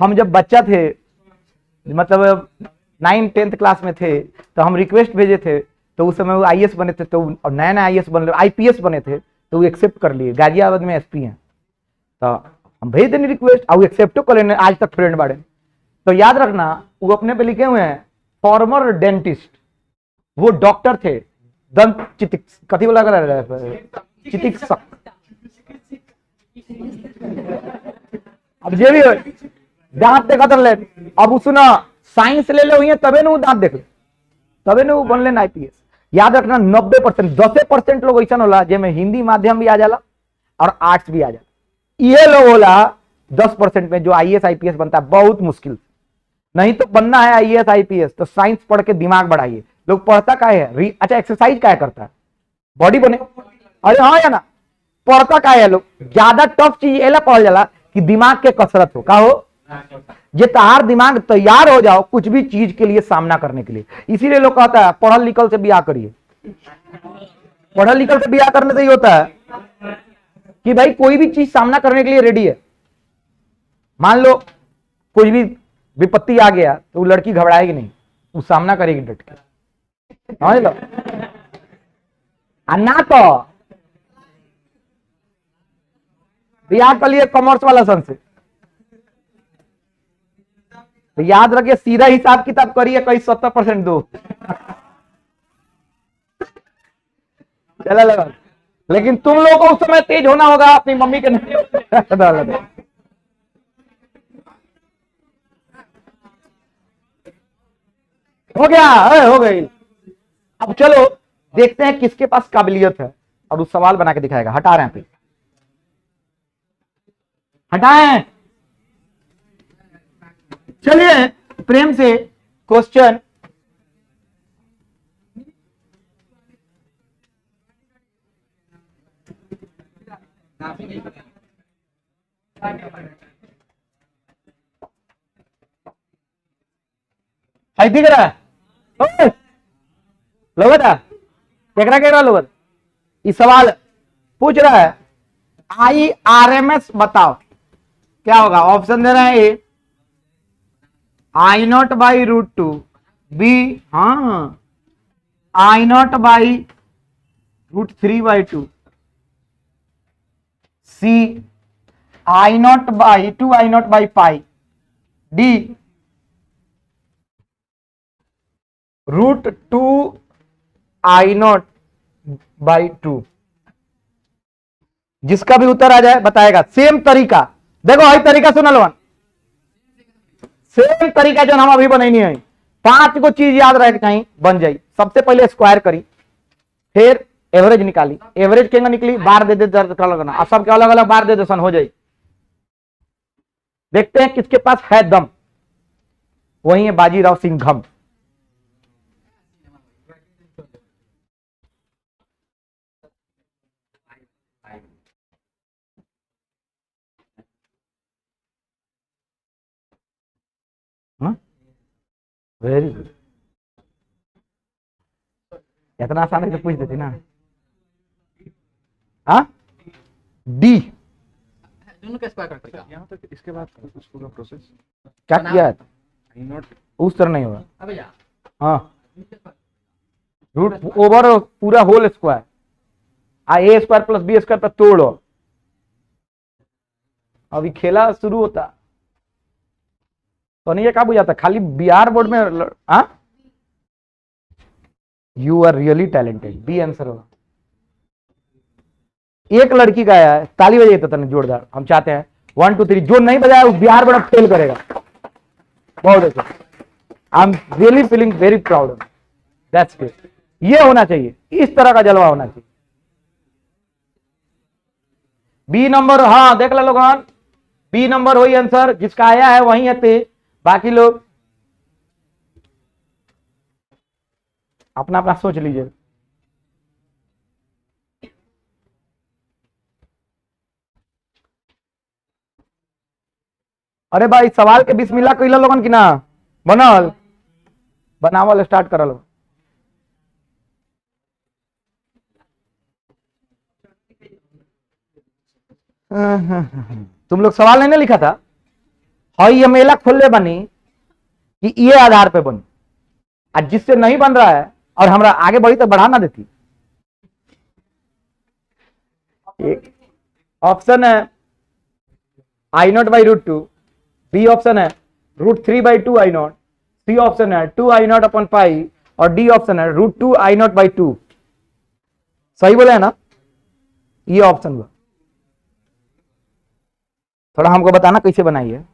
हम जब बच्चा थे, मतलब 9th-10th क्लास में थे, तो हम रिक्वेस्ट भेजे थे, तो उस समय वो आईएएस बने थे, तो और नया नया आईएएस बन आईपीएस बने थे, तो वो एक्सेप्ट कर लिए। गाजियाबाद में एसपी हैं, तो हम भेज देने रिक्वेस्ट, और एक्सेप्ट कर लेने, आज तक फ्रेंड बाड़े। तो याद रखना, वो अपने पे लिखे हुए हैं फॉर्मर डेंटिस्ट, वो डॉक्टर थे, दंत चिकित्सक, कथी बोला चिकित्सक। अब जे भी हो, दांत देखा तो ले। अब सुना, साइंस ले लो हुई तबे न दांत देख, तबे न बन लेना आईपीएस। याद रखना, 90%, 10% लोग ऐसा होला जेमे हिंदी माध्यम भी आ जाला और आर्ट्स भी आ जाला। ये लोग होला 10% में जो आईएएस आईपीएस बनता है, बहुत मुश्किल। नहीं तो बनना है आईएएस आईपीएस तो साइंस पढ़ के दिमाग बढ़ाइए। लोग पढ़ता क्या है, अच्छा एक्सरसाइज क्या करता है, बॉडी बने। अरे हाँ या ना, पढ़ता क्या है लोग, ज्यादा टफ चीज एला पढ़ जाला कि दिमाग के कसरत हो, का हो जे तहार दिमाग तैयार हो जाओ कुछ भी चीज के लिए सामना करने के लिए। इसीलिए लोग कहता है पढ़ल लिखल से ब्याह करिए। पढ़ल लिखल से ब्याह करने से ही होता है कि भाई कोई भी चीज सामना करने के लिए रेडी है। मान लो कोई भी विपत्ति आ गया तो वो लड़की घबराएगी नहीं, वो सामना करेगी डट के। समझ लो, ना तो ब्याह कर लिए कॉमर्स वाला सन से, तो याद रखिए सीधा हिसाब किताब करिए, कहीं 70% दो। चला लगा, लेकिन तुम लोगों को उस समय तेज होना होगा, अपनी मम्मी के नहीं। हो गया, हो गई। अब चलो देखते हैं किसके पास काबिलियत है, और उस सवाल बना के दिखाएगा। हटा रहे हैं, फिर हटाएं। चलिए प्रेम से क्वेश्चन, दिख रहा है लोग था, कह रहा लोग, इस सवाल पूछ रहा है IRMS बताओ क्या होगा। ऑप्शन दे रहे हैं, ए I0/√2, बी हाँ I0/√3/2, सी I0/2 I0/π, डी √2 I0/2। जिसका भी उत्तर आ जाए बताएगा। सेम तरीका देखो, हई तरीका सुना लो, सेम तरीका जो हम अभी बनैनी है। 5 गो चीज याद रहे चाहिए, बन जाई। सबसे पहले स्क्वायर करी, फिर एवरेज निकाली, एवरेज केंगा निकली, बार दे दे लगना, अब सबके अलग अलग बार दे दे सन हो जाए। देखते हैं किसके पास है दम, वही है बाजीराव सिंघम। वेरी गुड, इतना आसान है तो पूछ देती ना। हाँ डी, दोनों का स्क्वायर करते हैं यहाँ तक, इसके बाद पूरा प्रोसेस क्या किया है, I0 उस तरह नहीं होगा। अबे यार, हाँ, रूट ओवर पूरा होल स्क्वायर, A² + B² पर तोड़ो। अभी खेला शुरू होता तो नहीं, ये क्या बुझाता, खाली बिहार बोर्ड में। हाँ, you are really talented, B answer होगा। एक लड़की का है, ताली बजाइए तो तने जोरदार, हम चाहते हैं 1 2 3। जो नहीं बजाया उस बिहार बोर्ड फेल करेगा। बहुत अच्छा, I am really feeling very proud, that's good. ये होना चाहिए, इस तरह का जलवा होना चाहिए। बी नंबर, हाँ देख लो लोगन, बी नंबर वही आंसर, जिसका आया है वही है। बाकी लोग अपना अपना सोच लीजिए। अरे भाई सवाल के बिस्मिल्लाह कइला लोगन की ना बनल बनावल स्टार्ट करल। तुम लोग सवाल नहीं ना लिखा था। हई ये मेला खोलने बनी कि ये आधार पे बनी, आज जिससे नहीं बन रहा है और हमरा आगे बढ़ी तो बढ़ा ना देती। एक ऑप्शन है I naught by root two, B option है root three by two I naught, C option है two I naught upon pi और डी ऑप्शन है root two I naught by two. सही बोले है ना? ये ऑप्शन हुआ। थोड़ा हमको बताना कैसे बनाई है।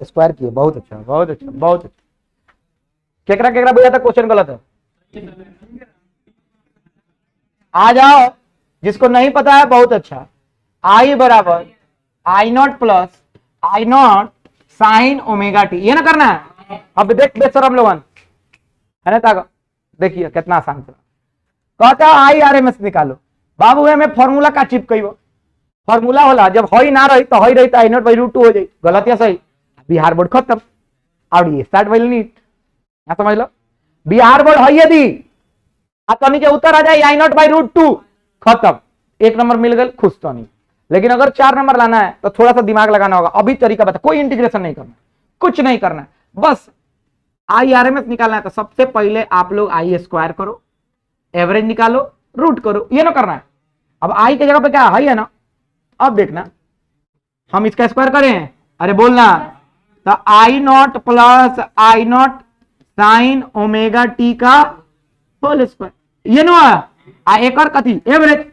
स्क्वायर किए, बहुत अच्छा बहुत अच्छा बहुत अच्छा। केकरा केकरा बुझा था क्वेश्चन गलत है? आ जाओ, जिसको नहीं पता है बहुत अच्छा। आई बराबर I naught plus I not sine omega T, ये ना करना है। अब देख बेशरम लोगन है ना ताको, देखिए कितना आसान था। कहता आई आर एम एस निकालो। बाबू में फॉर्मूला का चिपकइबो, फॉर्मूला होला जब हई ना रही तो हई रही तो I naught by root to हो जाए। गलत या सही? बिहार बोर्ड खत्म। और ये स्टार्ट वाली नीट यहाँ समझ लो। बिहार बोर्ड है यदि तो नीचे उत्तर आ जाए आई नॉट बाई रूट टू, खत्म। एक नंबर मिल गए, खुश तो नहीं। लेकिन अगर 4 नंबर लाना है तो थोड़ा सा दिमाग लगाना होगा। अभी तरीका बता, कोई इंटीग्रेशन नहीं करना, कुछ नहीं करना है, बस आई आर एम एस निकालना है। तो सबसे पहले आप लोग आई स्क्वायर करो, एवरेज निकालो, रूट करो, ये ना करना है। अब आई की जगह पे क्या है ना, अब देखना हम इसका स्क्वायर करें, अरे बोलना तो I naught plus I not sine omega T का होल स्क्वायर, ये ना एक और कथी एवरेज।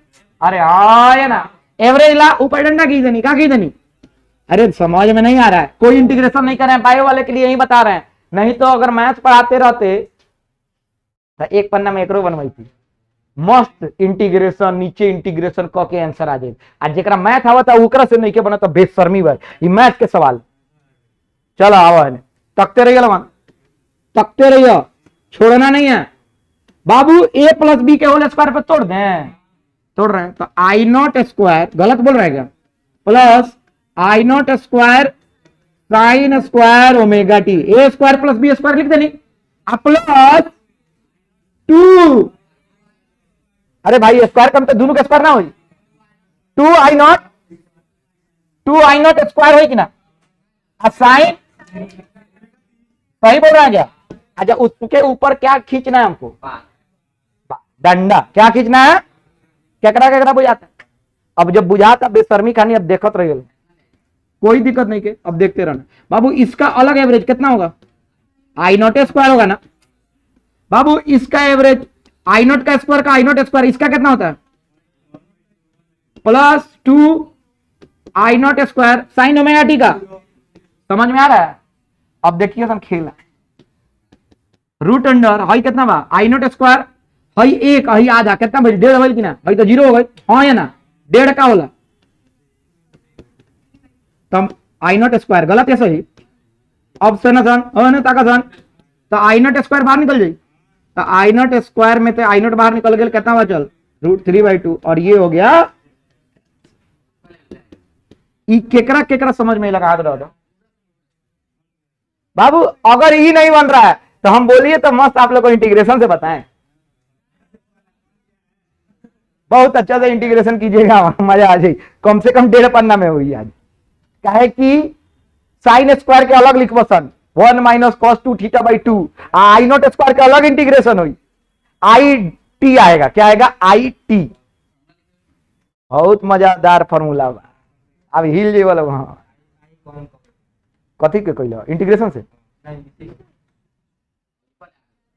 अरे हाँ ना, एवरेज ला ऊपर डंडा की देनी, क्या की देनी? अरे समझ में नहीं आ रहा है, कोई इंटीग्रेशन नहीं कर रहे हैं, बायो वाले के लिए यही बता रहे हैं। नहीं तो अगर मैथ्स पढ़ाते रहते तो एक पन्ना में एकरो बनवाई थी, मस्त इंटीग्रेशन नीचे इंटीग्रेशन क के आंसर आ जाए। आज जेकरा मैथ आवत है ओकरा से नहीं के बना तो बेशर्मी बा। ये मैथ के सवाल चलो आओ है, तकते रहिए लगन, तकते रहिए, छोड़ना नहीं है। बाबू ए प्लस बी के होल स्क्वायर पे तोड़ दें, तोड़ रहे हैं तो आई नॉट स्क्वायर, गलत बोल रहे हैं क्या, plus I not square sine square omega t, A square plus B square लिख देनी, प्लस 2। अरे भाई स्क्वायर कम तो दोनों का स्क्वायर ना हो, 2 आई नॉट स्क्वायर हो कि ना, साइन, सही बोल रहा है क्या? अच्छा उसके ऊपर क्या खींचना है हमको, डंडा, क्या खींचना है, केकरा केकरा बुझाता है? अब जब बुझाता बेशर्मी कहानी, अब देखत रहिए, कोई दिक्कत नहीं के, अब देखते रहना। बाबू इसका अलग एवरेज कितना होगा, आई नॉट स्क्वायर होगा ना। बाबू इसका एवरेज आई नॉट का स्क्वायर का आई नॉट स्क्वायर, इसका कितना होता है, plus 2 I not square sign omega T का। समझ में आ रहा है? अब देखिए सर खेल रूट अंडर हई कितना बा, आई नॉट स्क्वायर हई एक हई आधा कितना भाई, 1.5 होल कि ना, हई तो 0 हो गई, हाँ या ना, 1.5 का होला तब आई नॉट स्क्वायर, गलत है सही? ऑप्शन है ताका तो आई नॉट स्क्वायर बाहर निकल जाए, तो आई नॉट स्क्वायर में तो आई नॉट बाहर निकल गया, कितना बचल रूट 3/2 और ये हो गया। केकरा केकरा समझ में लगा दो बाबू। अगर ये नहीं बन रहा है तो हम बोलिए तो मस्त आप लोग को इंटीग्रेशन से बताएं, बहुत अच्छा से इंटीग्रेशन कीजिएगा, मजा आ जाए। कम से कम 1.5 पन्ना में हुई आज, काहे कि साइन स्क्वायर के अलग लिखबो सन 1 minus cos 2 theta by 2, I not square का अलग इंटीग्रेशन हुई, आई टी आएगा, क्या आएगा, आई टी। बहुत मजादार फॉर्मूला बा, अब हिल जे वाला वहां कथी के कहलो इंटीग्रेशन से।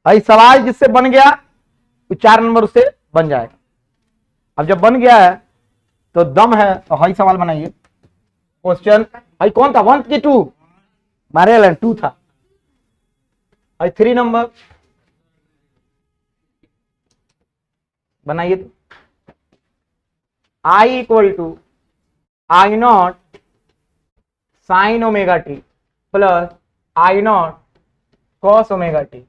भाई सवाल जिससे बन गया वो 4 नंबर उससे बन जाएगा। अब जब बन गया है तो दम है तो हई सवाल बनाइए। क्वेश्चन हई कौन था, 1 की 2 मारे 2 था, हई 3 नंबर बनाइए। तो I equal to I not sine omega T plus I naught cos omega T,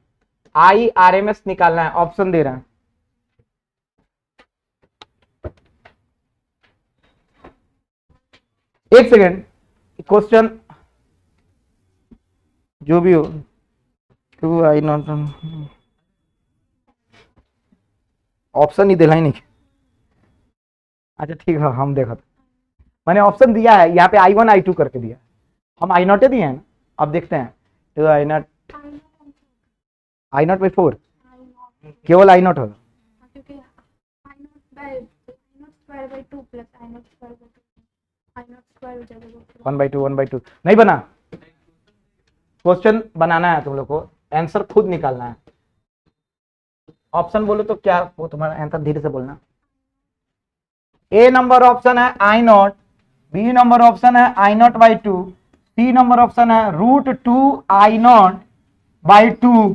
I R M S निकालना है, ऑप्शन दे रहा है। एक सेकेंड, क्वेश्चन जो भी हो, 2i0 ऑप्शन ही दिला ही नहीं। अच्छा ठीक है, हम देखा मैंने ऑप्शन दिया है यहाँ पे i1 i2 करके दिया, हम i0 दिए हैं ना। अब देखते हैं, तो i0 by 4 केवल i0 होगा, क्योंकि I0 square by 2 plus I0 square by 2 I0 square हो जाएगा 1/2 नहीं बना। क्वेश्चन बनाना है तुम लोग को, आंसर खुद निकालना है। ऑप्शन बोलो तो क्या, वो तुम्हारा आंसर धीरे से बोलना। ए नंबर ऑप्शन है i0, बी नंबर ऑप्शन है i0/2, सी नंबर ऑप्शन है √2i0/2,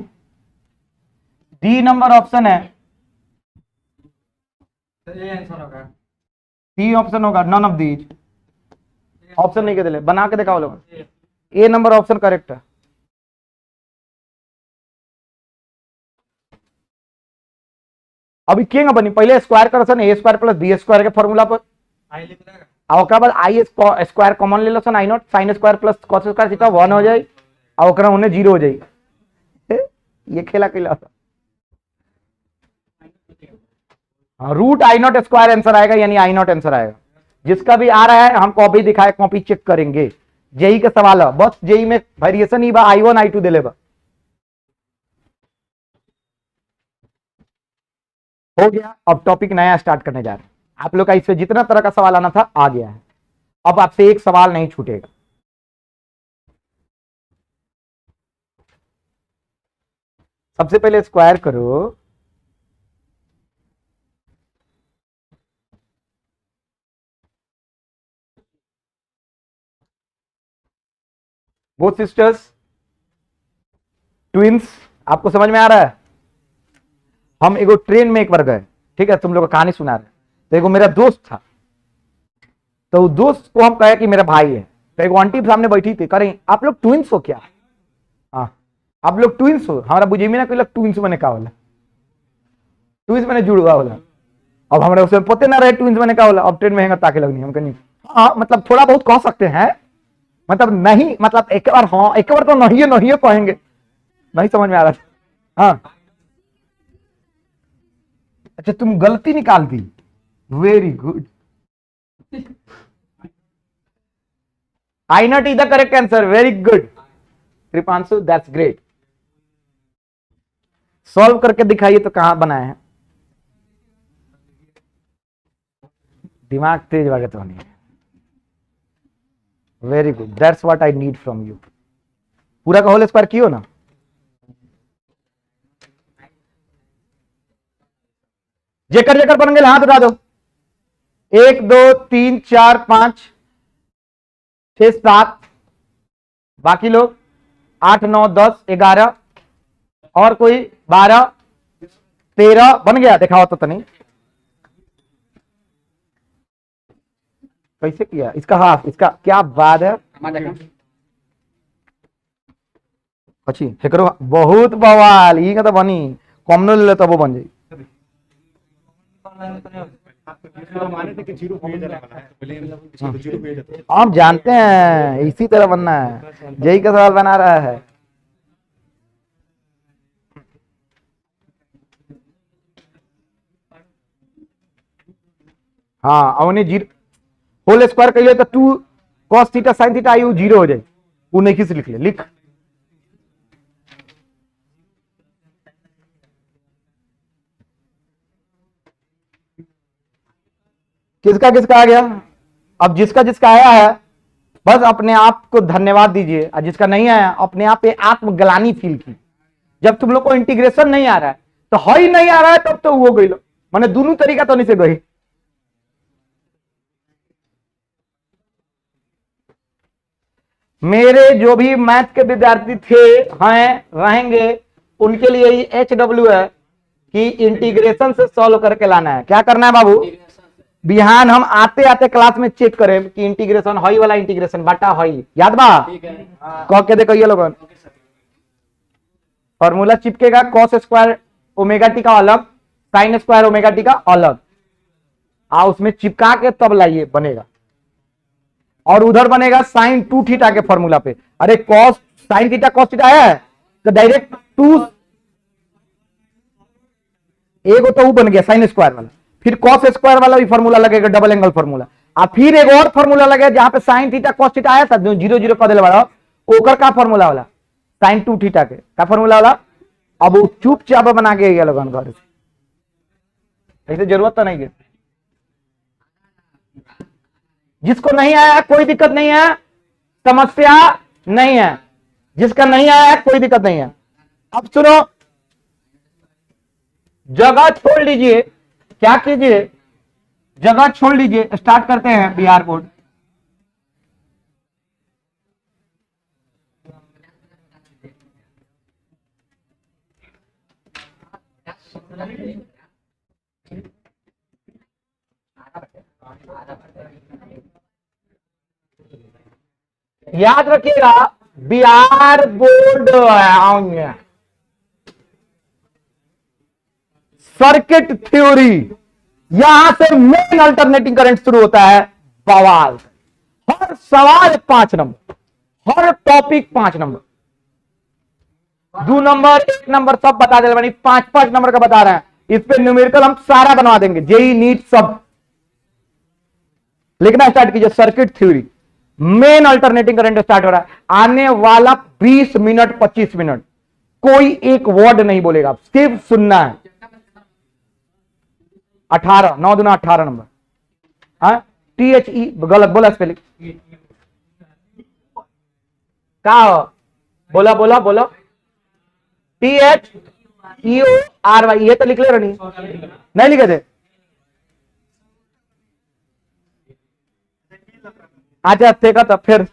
डी नंबर ऑप्शन है, ये आंसर होगा। सी ऑप्शन होगा नन ऑफ दीज। ऑप्शन नहीं के दिले, बना के दिखाओ लोग। ए नंबर ऑप्शन करेक्ट है। अभी क्या बनी, पहले स्क्वायर करसन ए स्क्वायर प्लस बी स्क्वायर के फॉर्मूला पर, आई लिख देगा। और ओकरा बाद आई स्क्वायर कॉमन ले लो सन i0 sin square plus cos square theta 1 हो जाए, और ओकरा उन्हें 0 हो जाए। ये खेला खेला √i0 स्क्वायर आंसर आएगा, यानी i0 आंसर आएगा। जिसका भी आ रहा है हम कॉपी दिखाए, कॉपी चेक करेंगे। जेई का सवाल है, बस जेई में वेरिएशन ही बा, i1 i2 दे लेबा। हो गया, अब टॉपिक नया स्टार्ट करने जा रहे हैं। आप लोग का इससे जितना तरह का सवाल आना था आ गया है, अब आपसे एक सवाल नहीं छूटेगा। सबसे पहले स्क्वायर करो, बोथ सिस्टर्स ट्विंस। आपको समझ में आ रहा है? हम एगो ट्रेन में एक बार गए, ठीक है, तुम लोग का कहानी सुना रहे। तो एगो मेरा दोस्त था, तो उस दोस्त को हम कहे कि मेरा भाई है। तो एगो आंटी सामने बैठी थी, कह रही आप लोग ट्विंस हो क्या? हाँ, आप लोग ट्विंस हो? हमारा बुझे में ना कोई लोग ट्विंस मैंने कहा होला, ट्विंस मैंने जुड़वा होला। अब हमारे उसमें पते ना रहे ट्विंस मैंने कहा होला। अब ट्रेन में ताके लगनी, हम कहीं हाँ मतलब थोड़ा बहुत कह सकते हैं, मतलब नहीं, मतलब एक बार हाँ, एक बार तो नहीं नहीं कहेंगे। नहीं समझ में आ रहा था। हाँ अच्छा, तुम गलती निकाल दी, very good. I0 is the correct answer, very good Krupanshu, that's great. Solve करके दिखाइए तो कहां बनाए हैं। दिमाग तेज भगत होनी है, very good, that's what I need from you. पूरा का होल स्क्वायर कियो ना। जेकर जेकर बन गए हाथ उठा दो। 1 2 3 4 5 6 7, बाकी लोग 8 9 10 11, और कोई 12 13 बन गया। दिखाओ तो नहीं कैसे किया इसका हाफ, इसका क्या बात है। अच्छी हेकरो बहुत बवाल, ई का तो बनी कम न ले तब वो बन जाई। हम जानते हैं इसी तरह बनना है, जेई का सवाल बना रहा है। हाँ, और उन्हें जीरो होल स्क्वायर कहिए तो 2 cos थीटा sin थीटा आई 0 हो जाए, वो नहीं किस लिख ले, लिख। किसका किसका आ गया? अब जिसका जिसका आया है बस अपने आप को धन्यवाद दीजिए, और जिसका नहीं आया अपने आप पे आत्मग्लानि फील की। जब तुम लोग को इंटीग्रेशन नहीं आ रहा है तो ही नहीं आ रहा है, तब तो वो गई लो, मैंने दोनों तरीका तो नहीं से गई। मेरे जो भी मैथ के विद्यार्थी थे, हैं, रहेंगे, उनके लिए ही HW है कि इंटीग्रेशन से सॉल्व करके लाना है। क्या करना है बाबू? बिहान हम आते आते क्लास में चेक करें कि इंटीग्रेशन हई वाला इंटीग्रेशन बटा हई याद बा, कह के देखो ये लोगन फॉर्मूला चिपकेगा। cos स्क्वायर ओमेगा टी का अलग, sin स्क्वायर ओमेगा टी का अलग, उसमें चिपका के तब लाइए बनेगा। और उधर बनेगा साइन 2 थीटा के फॉर्मूला पे। अरे cos sine theta cos theta है तो डायरेक्ट 2 एगो तो बन गया साइन स्क्वायर वाला, फिर कॉस स्क्वायर वाला भी फॉर्मूला लगेगा, डबल एंगल फॉर्मूला। अब फिर एक और फॉर्मूला लगेगा जहां पे साइन थीटा कॉस थीटा आया था, जो 0 0 कर वाला ओकर का फॉर्मूला वाला साइन 2 थीटा के का फॉर्मूला वाला। अब वो चुपचाप बना के गया लोगन घर से, ऐसे जरूरत तो नहीं है। जिसको नहीं आया कोई दिक्कत नहीं है, समस्या नहीं है। जिसका नहीं आया कोई दिक्कत नहीं है। अब सुनो, जगह छोड़ लीजिए, क्या कीजिए, जगह छोड़ लीजिए, स्टार्ट करते हैं बिहार बोर्ड। याद रखिएगा बिहार बोर्ड सर्किट थ्योरी, यहां से मेन अल्टरनेटिंग करंट शुरू होता है। बवाल, हर सवाल 5 नंबर, हर टॉपिक 5 नंबर, 2 नंबर 1 नंबर सब बता दे, 5 नंबर का बता रहे हैं। इस पे न्यूमेरिकल हम सारा बनवा देंगे, जेई नीट सब। लिखना स्टार्ट कीजिए, circuit theory, main alternating current start हो रहा है। आने वाला 20 मिनट 25 मिनट कोई एक वर्ड नहीं बोलेगा, सिर्फ सुनना है। 18 9 दूना 18 नंबर, हाँ THE गलत बोला स्पेलिंग, क्या हो बोला बोला बोला THEORY, ये तो लिख ले रही नहीं लिखे थे। अच्छा देखा था फिर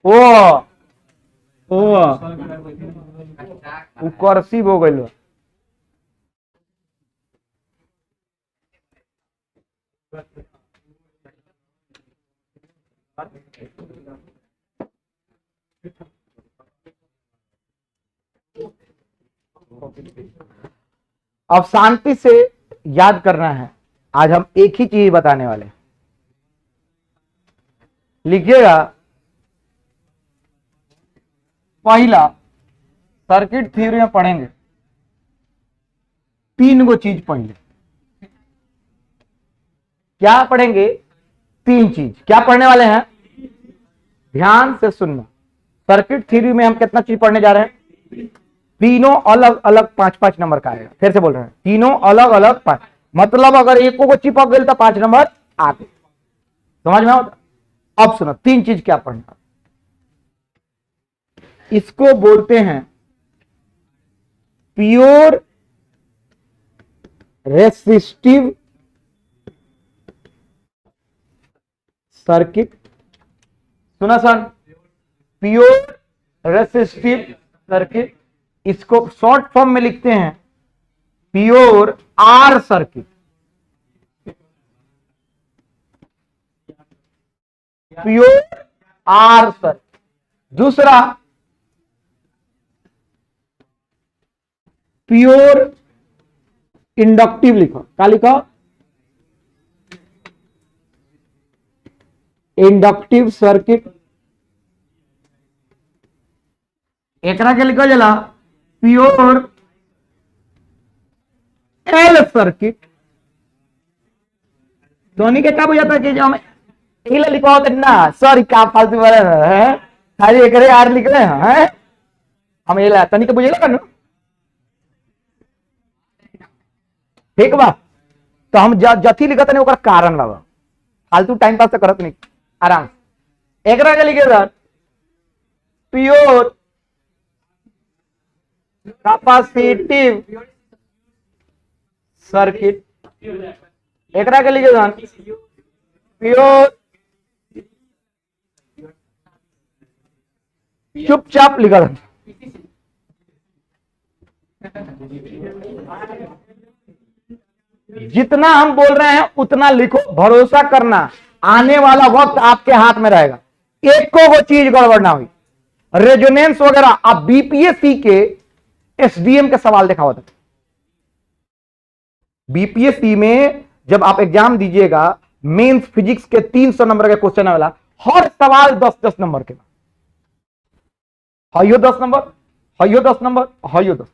ओ कर्सिव हो गई। अब शांति से याद करना है। आज हम एक ही चीज बताने वाले, लिखिएगा। पहला सर्किट थ्योरी में पढ़ेंगे 3 गो चीज। पहले क्या पढ़ेंगे? 3 चीज। क्या पढ़ने वाले हैं? ध्यान से सुनना। सर्किट थ्योरी में हम कितना चीज पढ़ने जा रहे हैं? तीनों अलग अलग 5-5 नंबर का आएगा। फिर से बोल रहे हैं, तीनों अलग अलग 5, मतलब अगर एक को चिपक गई तो 5 नंबर आगे। समझ में आओ? अब सुनो, 3 चीज क्या पढ़ना। इसको बोलते हैं प्योर रेसिस्टिव सर्किट। सुना सर? प्योर रेसिस्टिव सर्किट, इसको शॉर्ट फॉर्म में लिखते हैं pure R circuit. Pure R circuit. दूसरा प्योर इंडक्टिव लिखो। क्या लिखो? Inductive circuit. एकरा के लिखो जला प्योर एल सर्किट। धोनी के क्या बुझाता कि जो हमें एल लिखवा होता ना, सॉरी क्या फालतू वाला है, खाली एकरे आर लिख रहे हैं हम। एल तनी के बुझेगा कनु, ठीक बा? तो हम जथी लिखत नहीं ओकर कारण बाबा, फालतू टाइम पास तो करत नहीं, आराम से। एकरा के लिखे सर प्योर कैपेसिटिव सर्किट। एकरा के लिखे सर प्योर, चुपचाप लिखा था। जितना हम बोल रहे हैं उतना लिखो, भरोसा करना आने वाला वक्त आपके हाथ में रहेगा। एक को वो चीज गड़बड़ ना हुई। रेजोनेंस वगैरह आप बीपीएससी के एसडीएम के सवाल देखा होता। बीपीएससी में जब आप एग्जाम दीजिएगा, मेंस फिजिक्स के 300 नंबर के क्वेश्चन वाला, हर सवाल 10-10 नंबर के, हाइयो 10 नंबर, हाइयो 10 नंबर, हाइयो 10 नंबर।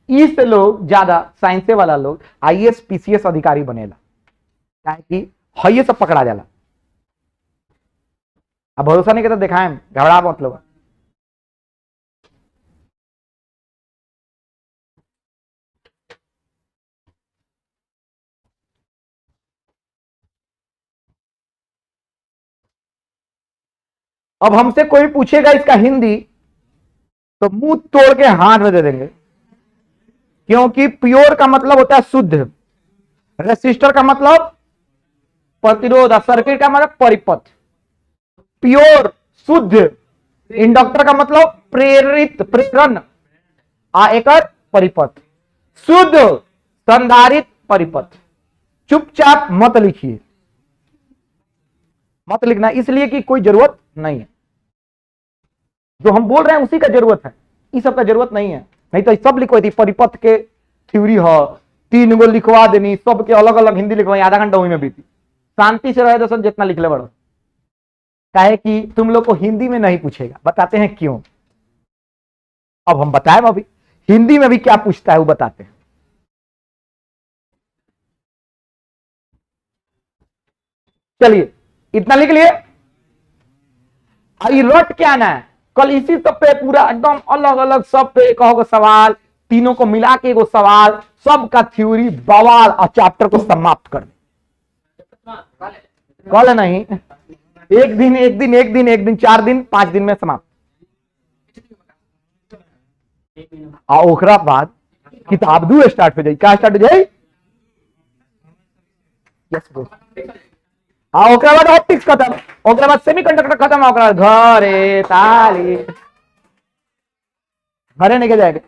इससे लोग ज्यादा साइंस वाला लोग आईएएस पीसीएस अधिकारी बनेला, काहे कि हाइयो सब पकड़ा जाला। अब भरोसा नहीं करता, दिखाएं, घबरा मत लोग। अब हमसे कोई पूछेगा इसका हिंदी, तो मुंह तोड़ के हाथ में दे देंगे, क्योंकि प्योर का मतलब होता है शुद्ध, रेसिस्टर का मतलब प्रतिरोध, सर्किट का मतलब परिपथ। प्योर शुद्ध, इंडक्टर का मतलब प्रेरित, प्रेरण, एकर परिपथ, शुद्ध संधारित परिपथ। चुपचाप मत लिखिए, मत लिखना, इसलिए कि कोई जरूरत नहीं है। जो हम बोल रहे हैं उसी का जरूरत है, इस सब का जरूरत नहीं है। नहीं तो सब लिखवाई थी, परिपथ के थ्योरी हो 3 गो लिखवा देनी, सबके अलग अलग हिंदी लिखवाई, आधा घंटा वही में बीती। शांति से रहे दोस्तों, जितना लिख ले बड़ो, काहे कि तुम लोग को हिंदी में नहीं पूछेगा। बताते हैं क्यों, अब हम बताएं अभी हिंदी में भी क्या पूछता है वो बताते हैं। चलिए इतना लिख लिए, अभी रट क्या आना है, कल इसी सब पे पूरा एकदम अलग अलग सब पे कहोगे सवाल, तीनों को मिला के एगो सवाल, सबका थ्योरी बवाल, और चैप्टर को समाप्त कर दे। कल नहीं, एक दिन एक दिन एक दिन एक दिन 4 दिन 5 दिन में समाप्त। आ ओकरा बाद किताब दू स्टार्ट हो जाए, क्या स्टार्ट हो जाए, यस ब्रो। ओकरा बाद ऑप्टिक्स खत्म, ओकरा बाद सेमीकंडक्टर खत्म, ओकरा बाद घरे ताली, घरे नहीं के जाएंगे।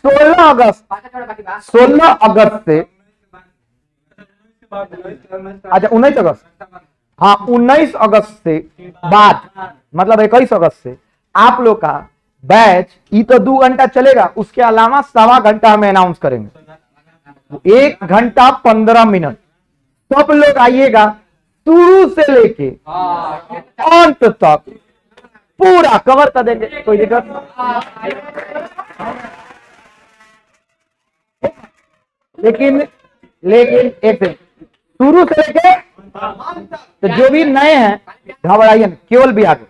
16 अगस्त से, अच्छा 19 अगस्त, हाँ 19 अगस्त से बाद, मतलब 21 अगस्त से आप लोग का बैच ये तो 2 घंटा चलेगा, उसके अलावा 1.25 घंटा हमें अनाउंस करेंगे, 1 घंटा 15 मिनट। सब लोग आइएगा, शुरू से लेके अंत तक पूरा कवर कर देंगे, कोई दिक्कत नहीं। लेकिन एक सेकंड, शुरू से लेके तो जो भी नए हैं घबराइए, केवल भी आगे,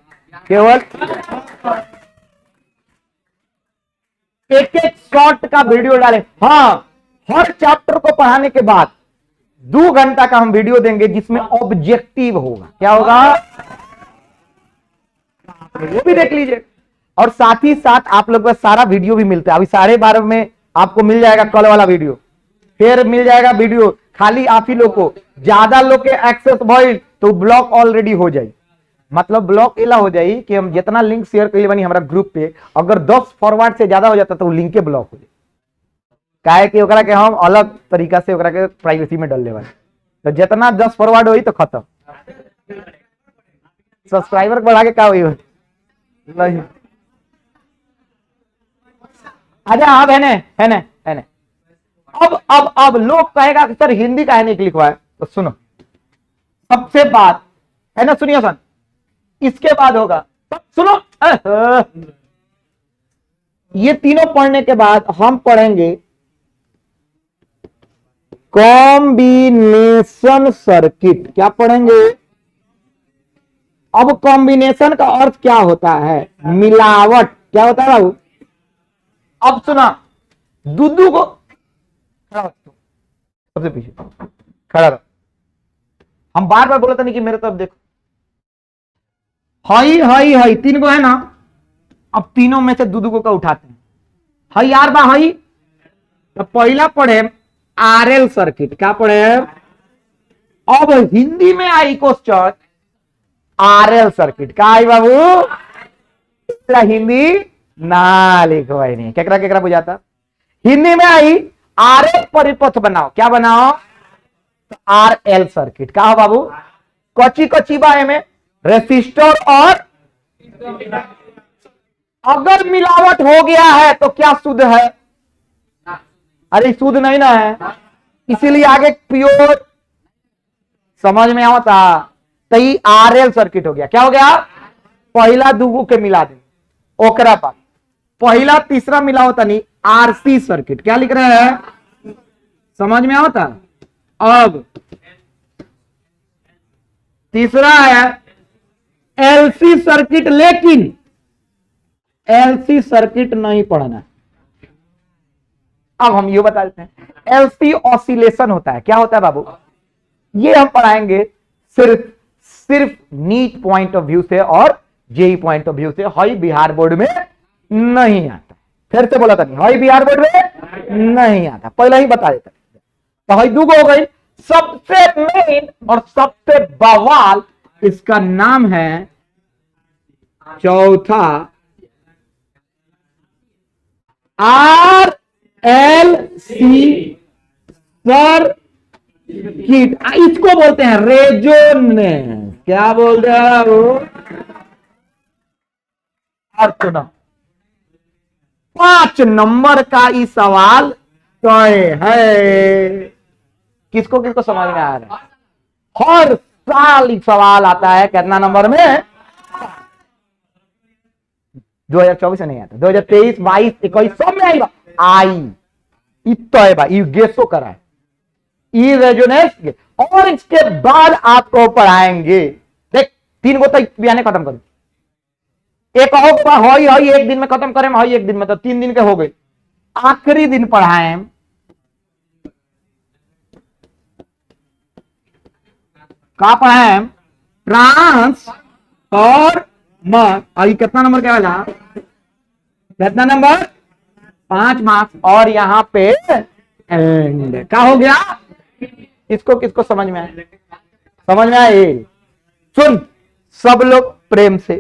केवल एक शॉर्ट का वीडियो डालें। हाँ, हर चैप्टर को पढ़ाने के बाद 2 घंटा का हम वीडियो देंगे जिसमें ऑब्जेक्टिव होगा। क्या होगा वो भी देख लीजिए, और साथ ही साथ आप लोग का सारा वीडियो भी मिलता है। अभी 12:30 में आपको मिल जाएगा कल वाला वीडियो, फिर मिल जाएगा वीडियो खाली आप ही लोग को। ज्यादा लोग के एक्सेस भइल तो ब्लॉक ऑलरेडी हो जाए, मतलब ब्लॉक इला हो जाए कि हम जितना लिंक शेयर कर बनी हमारा ग्रुप पे, अगर 10 फॉरवर्ड से ज्यादा हो जाता तो लिंक के ब्लॉक हो जाए, काहे कि ओकरा के हम अलग तरीका से ओकरा के प्राइवेसी में डाल ले वाले। तो जितना 10 फॉरवर्ड होई तो खत्म, सब्सक्राइबर बढ़ा के क्या हुई नहीं। अच्छा अब है ने अब लोग कहेगा कि सर हिंदी काहे नहीं लिखवा है, तो सुनो, सबसे बात है ना, सुनिए सन, इसके बाद होगा, सुनो, ये तीनों पढ़ने के बाद हम पढ़ेंगे कॉम्बिनेशन सर्किट। क्या पढ़ेंगे? अब कॉम्बिनेशन का अर्थ क्या होता है? मिलावट। क्या होता है बाबू? अब सुना, दूधू को सबसे पीछे खड़ा रहो, हम बार बार बोला था नहीं कि मेरे तरफ देखो, हाई 3 को है ना, अब तीनों में से दूधू को उठाते हैं, हाई यार बा हाई। तो पहला पढ़े आरएल सर्किट। क्या पढ़े? अब हिंदी में आई क्वेश्चन आरएल सर्किट। क्या आई बाबू? हिंदी ना लिखो भाई, नहीं केकरा केकरा बुझाता। हिंदी में आई आरएल परिपथ बनाओ। क्या बनाओ? RL circuit. क्या हो बाबू? कच्ची बाए में रेसिस्टर, और अगर मिलावट हो गया है तो क्या शुद्ध है? अरे शुद्ध नहीं ना है, इसीलिए आगे प्योर समझ में आता। तो ये आरएल सर्किट हो गया। क्या हो गया? पहला दूगो के मिला दे, ओकरा पर पहला तीसरा मिला होता नहीं, आरसी सर्किट। क्या लिख रहे हैं? समझ में आता। अब तीसरा है एलसी सर्किट, लेकिन एलसी सर्किट नहीं पढ़ना। अब हम ये बता देते हैं एलसी ऑसिलेशन होता है। क्या होता है बाबू? ये हम पढ़ाएंगे सिर्फ सिर्फ नीट पॉइंट ऑफ व्यू से और जेई पॉइंट ऑफ व्यू से। हाई बिहार बोर्ड में नहीं आता। फिर से बोला था नहीं, हाई बिहार बोर्ड में नहीं आता, पहले ही बता देता। तो हाई दूगो हो गई। सबसे मेन और सबसे बवाल इसका नाम है चौथा आर एल सी सर्किट। इसको बोलते हैं रेजोनेंस। क्या बोलते हैं वो? और सुनो, 5 नंबर का ये सवाल तय है। किसको किसको समझ में आ रहा है? हर साल एक सवाल आता है। कितना नंबर में? 2024 से नहीं आता, 2023, 22, 21 सब में आएगा। आई तय भाई, गेसो करा है ई रेजोनेंस। और इसके बाद आपको पढ़ाएंगे, देख 3 गो तो बयाने खत्म करो। एक होगा हई हई एक दिन में खत्म करें, हई एक दिन में, तो 3 दिन के हो गए। आखिरी दिन पढ़ाएं का पढ़ाएं ट्रांस और आई कितना नंबर क्या वाला? कितना नंबर? 5 मार्क्स। और यहां पे एंड क्या हो गया? इसको किसको समझ में आया? समझ में आए? सुन सब लोग प्रेम से।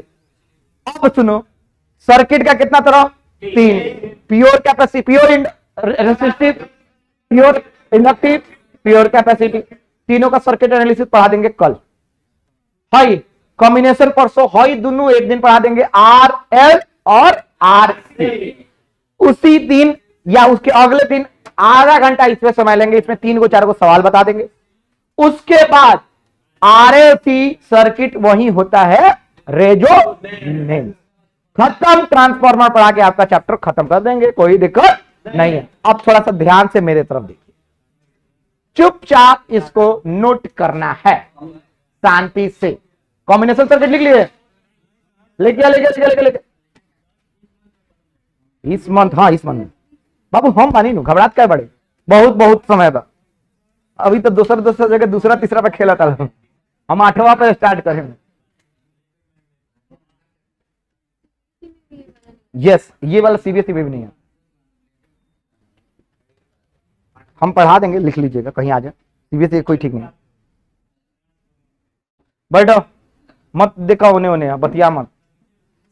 अब सुनो, सर्किट का कितना तरह? 3। Pure capacity, pure resistive, pure inductive, pure capacity. तीनों का सर्किट एनालिसिस पढ़ा देंगे कल। हाई कॉम्बिनेशन परसों, हाई दोनों एक दिन पढ़ा देंगे, आर एल और आर सी। उसी दिन या उसके अगले दिन आधा घंटा इसमें समय लेंगे, इसमें 3 को 4 को सवाल बता देंगे। उसके बाद आरएलसी सर्किट वही होता है रेजोनेंस। खत्म। ट्रांसफार्मर पढ़ा के आपका चैप्टर खत्म कर देंगे, कोई दिक्कत नहीं है। अब थोड़ा सा ध्यान से मेरे तरफ देखिए, चुपचाप इसको नोट करना है शांति से। कॉम्बिनेशन सर्किट लिख लिए? लिख लिया। इस मंथ, हाँ इस मंथ बाबू हम मानी नु घबरात क्या बड़े, बहुत बहुत समय बा। अभी तो दूसरा जगह दूसरा तीसरा पे खेला था, हम 8वां पे स्टार्ट करेंगे। यस, ये वाला सीबीएसई में भी नहीं है, हम पढ़ा देंगे, लिख लीजिएगा कहीं आ जाए। सीबीएसई कोई ठीक नहीं। बैठो मत देखा होने होने, बतिया मत।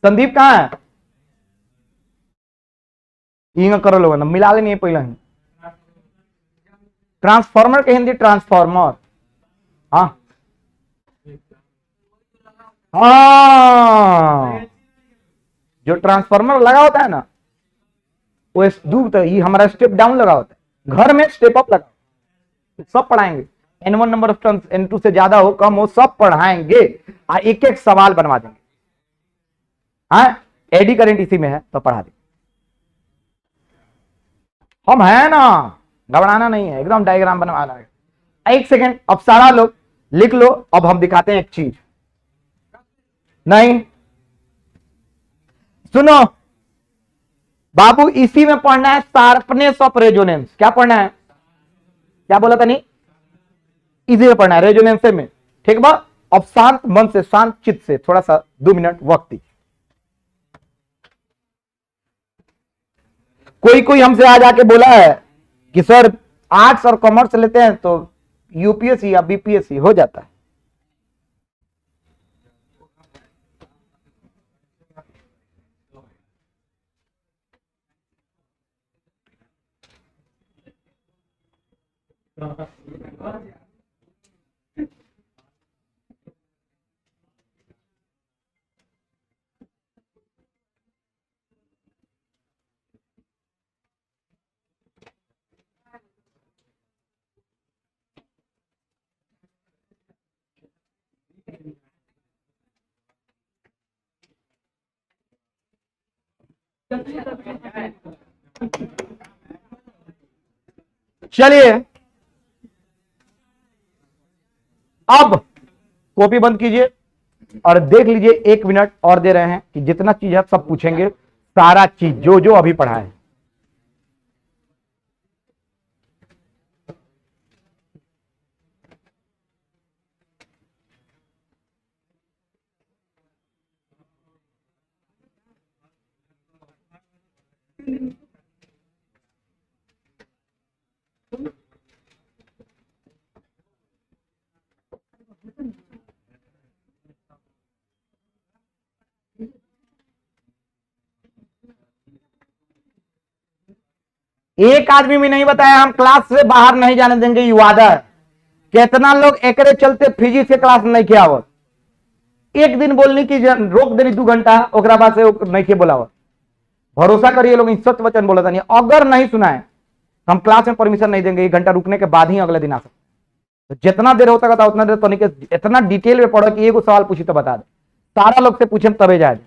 संदीप कहाँ है? इंग करो लोग ना, मिला लेनी है पहले ही। ट्रांसफार्मर के हिंदी ट्रांसफार्मर। हाँ हाँ, जो ट्रांसफार्मर लगा होता है ना, वो डूबता है। ये हमारा स्टेप डाउन लगा होता है, घर में स्टेप अप लगा। सब पढ़ाएंगे। N1 number of turns, N2 से ज्यादा हो कम हो सब पढ़ाएंगे, और एक एक सवाल बनवा देंगे। हाँ एडी करंट इसी में है तो पढ़ा देंगे। हम है ना, घबराना नहीं है, एकदम डायग्राम बनवाना है। 1 सेकेंड, अब सारा लोग लिख लो। अब हम दिखाते हैं एक चीज। नहीं सुनो बाबू, इसी में पढ़ना है शार्पनेस ऑफ रेजोनेंस। क्या पढ़ना है? क्या बोला था? नहीं इसी में पढ़ना है, रेजोनेंस में। ठीक बा? अब शांत मन से, शांत चित्त से, थोड़ा सा 2 मिनट वक्त दीजिए। कोई कोई हमसे आज आके बोला है कि सर आर्ट्स और कॉमर्स लेते हैं तो यूपीएससी या बीपीएससी हो जाता है। चलिए अब कॉपी बंद कीजिए और देख लीजिए, 1 मिनट और दे रहे हैं कि जितना चीज है सब पूछेंगे, सारा चीज जो जो अभी पढ़ा है। एक आदमी भी नहीं बताया, हम क्लास से बाहर नहीं जाने देंगे, ये वादा है। कितना लोग एकरे चलते फिजिक्स के क्लास नहीं किया आवत, एक दिन बोलने की रोक देनी 2 घंटा, ओकरा बाद से नहीं के बोलावत। भरोसा करिए लोग, सत्य वचन बोला था नहीं, अगर नहीं सुना है हम क्लास में परमिशन नहीं देंगे, 1 घंटा रुकने के बाद ही अगले दिन आ सकते। तो जितना देर होता था उतना देर तो नहीं, कि इतना डिटेल में पढ़ो कि एगो सवाल पूछी तो बता दे, सारा लोग से पूछे तबे जाए।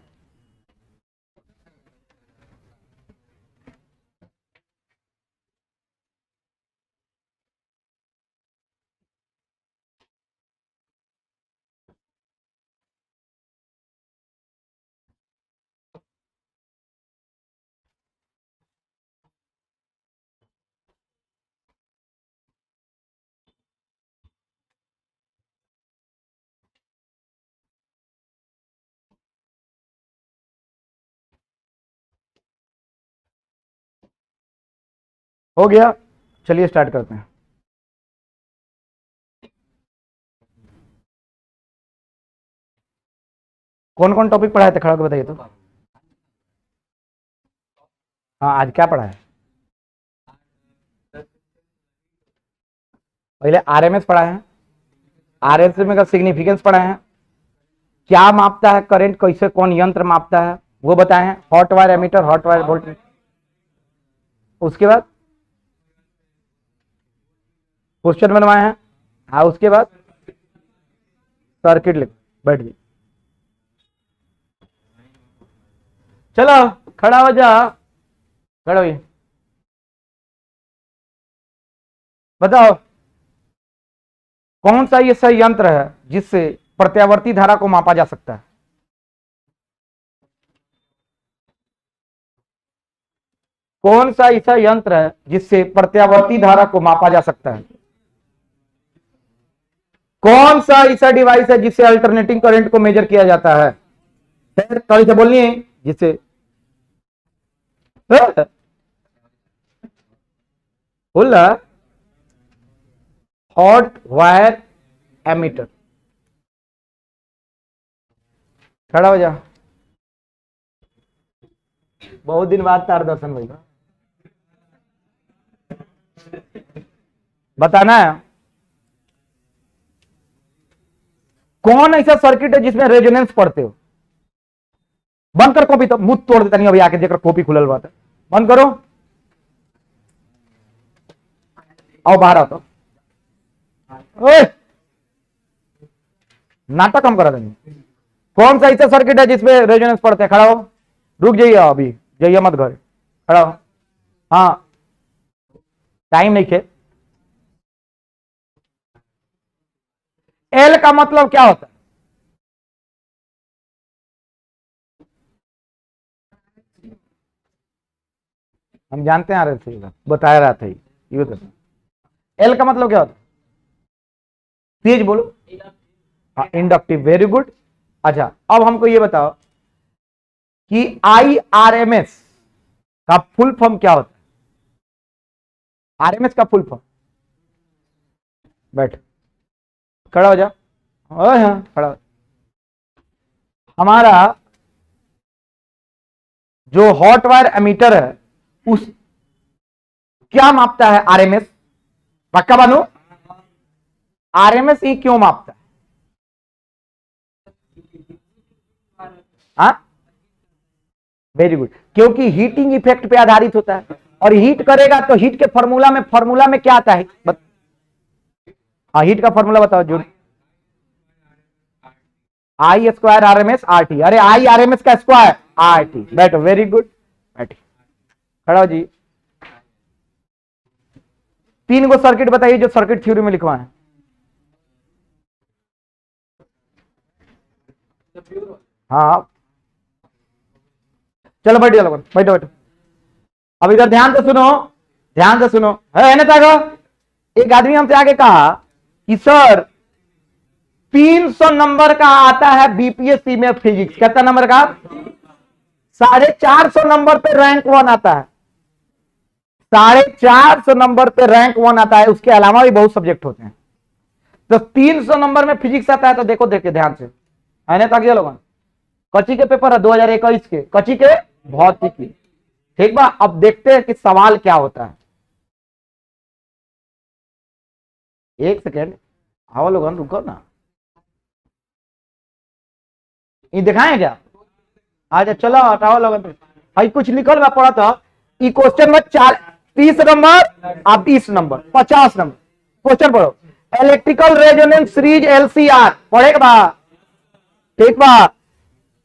हो गया, चलिए स्टार्ट करते हैं। कौन कौन टॉपिक पढ़ाए थे, खड़ा होकर बताइए तो। हाँ, आज क्या पढ़ा है? पहले आरएमएस पढ़ा है, आरएमएस में का सिग्निफिकेंस पढ़ा है, क्या मापता है करंट, कैसे कौन यंत्र मापता है वो बताए हैं, hot wire ammeter, hot wire volt. उसके बाद क्वेश्चन बनवाए हैं, हाँ उसके बाद सर्किट लिख, बैठ गई। चलो खड़ा हो जा, खड़ा हो, बताओ कौन सा ये सही यंत्र है जिससे प्रत्यावर्ती धारा को मापा जा सकता है? कौन सा ऐसा यंत्र है जिससे प्रत्यावर्ती धारा को मापा जा सकता है? कौन सा ऐसा डिवाइस है जिससे अल्टरनेटिंग करंट को मेजर किया जाता है? थोड़ी से बोलनी है जिससे बोला, हॉट वायर एमीटर। खड़ा हो जा, बहुत दिन बाद तार दर्शन भाई, बताना है कौन ऐसा सर्किट है जिसमें रेजोनेंस पढ़ते हो। बंद कर कॉपी, तो मुंह तोड़ देता नहीं अभी आके देख कॉपी खुलल बात है, बंद करो, आओ बाहर आओ तो, नाटक कम करा देंगे। कौन सा ऐसा सर्किट है जिसमें रेजोनेंस पढ़ते हैं? खड़ा हो, रुक जाइए, अभी जाइए मत घर, खड़ा हो। हाँ टाइम नहीं खे। एल का मतलब क्या होता है? हम जानते हैं, आ रहे थे बताया रहा था ये तो। एल का मतलब क्या होता है? तेज बोलो। हाँ इंडक्टिव, वेरी गुड। अच्छा अब हमको ये बताओ कि IRMS का फुल फॉर्म क्या होता है? आरएमएस का फुल फॉर्म, बैठ, खड़ा हो जा, हाँ खड़ा हो। हमारा जो हॉट वायर एमीटर है उस क्या मापता है? आरएमएस। पक्का बानू, आरएमएस ही क्यों मापता है? हाँ वेरी गुड, क्योंकि हीटिंग इफेक्ट पे आधारित होता है, और हीट करेगा तो हीट के फॉर्मूला में क्या आता है? हाँ हीट का फॉर्मूला बताओ जो। I² RMS RT। अरे I RMS का स्क्वायर RT, बैठो, वेरी गुड। बैठिए, खड़ा हो जी। 3 गो सर्किट बताइए जो सर्किट थ्योरी में लिखवा है। हाँ चलो बैठो, चलो बैठो बैठो। अब इधर ध्यान से सुनो, ध्यान से सुनो। है ना तागा? एक आदमी हमसे आगे कहा कि सर 300 नंबर का आता है बीपीएससी में फिजिक्स, कितना नंबर का? 450 नंबर पे रैंक 1 आता है, 450 नंबर पे रैंक 1 आता है। उसके अलावा भी बहुत सब्जेक्ट होते हैं। तो 300 नंबर में फिजिक्स आता है तो देखो, देखिए ध्यान से, है ना ताकि लोग कच्ची के पेपर है 2021 के, कच्ची के भौतिकी, ठीक बा। अब देखते हैं कि सवाल क्या होता है। एक सेकेंड आओ लोगन, रुको ना, ये दिखाएं क्या? अच्छा चलो हटाओ लोगन, भाई कुछ लिखल बा पढ़ा था। ई क्वेश्चन में 30 नंबर आप 30 नंबर 50 नंबर क्वेश्चन पढ़ो। इलेक्ट्रिकल रेजोनेंस सीरीज एलसीआर पढ़ेगा बा, ठीक बा।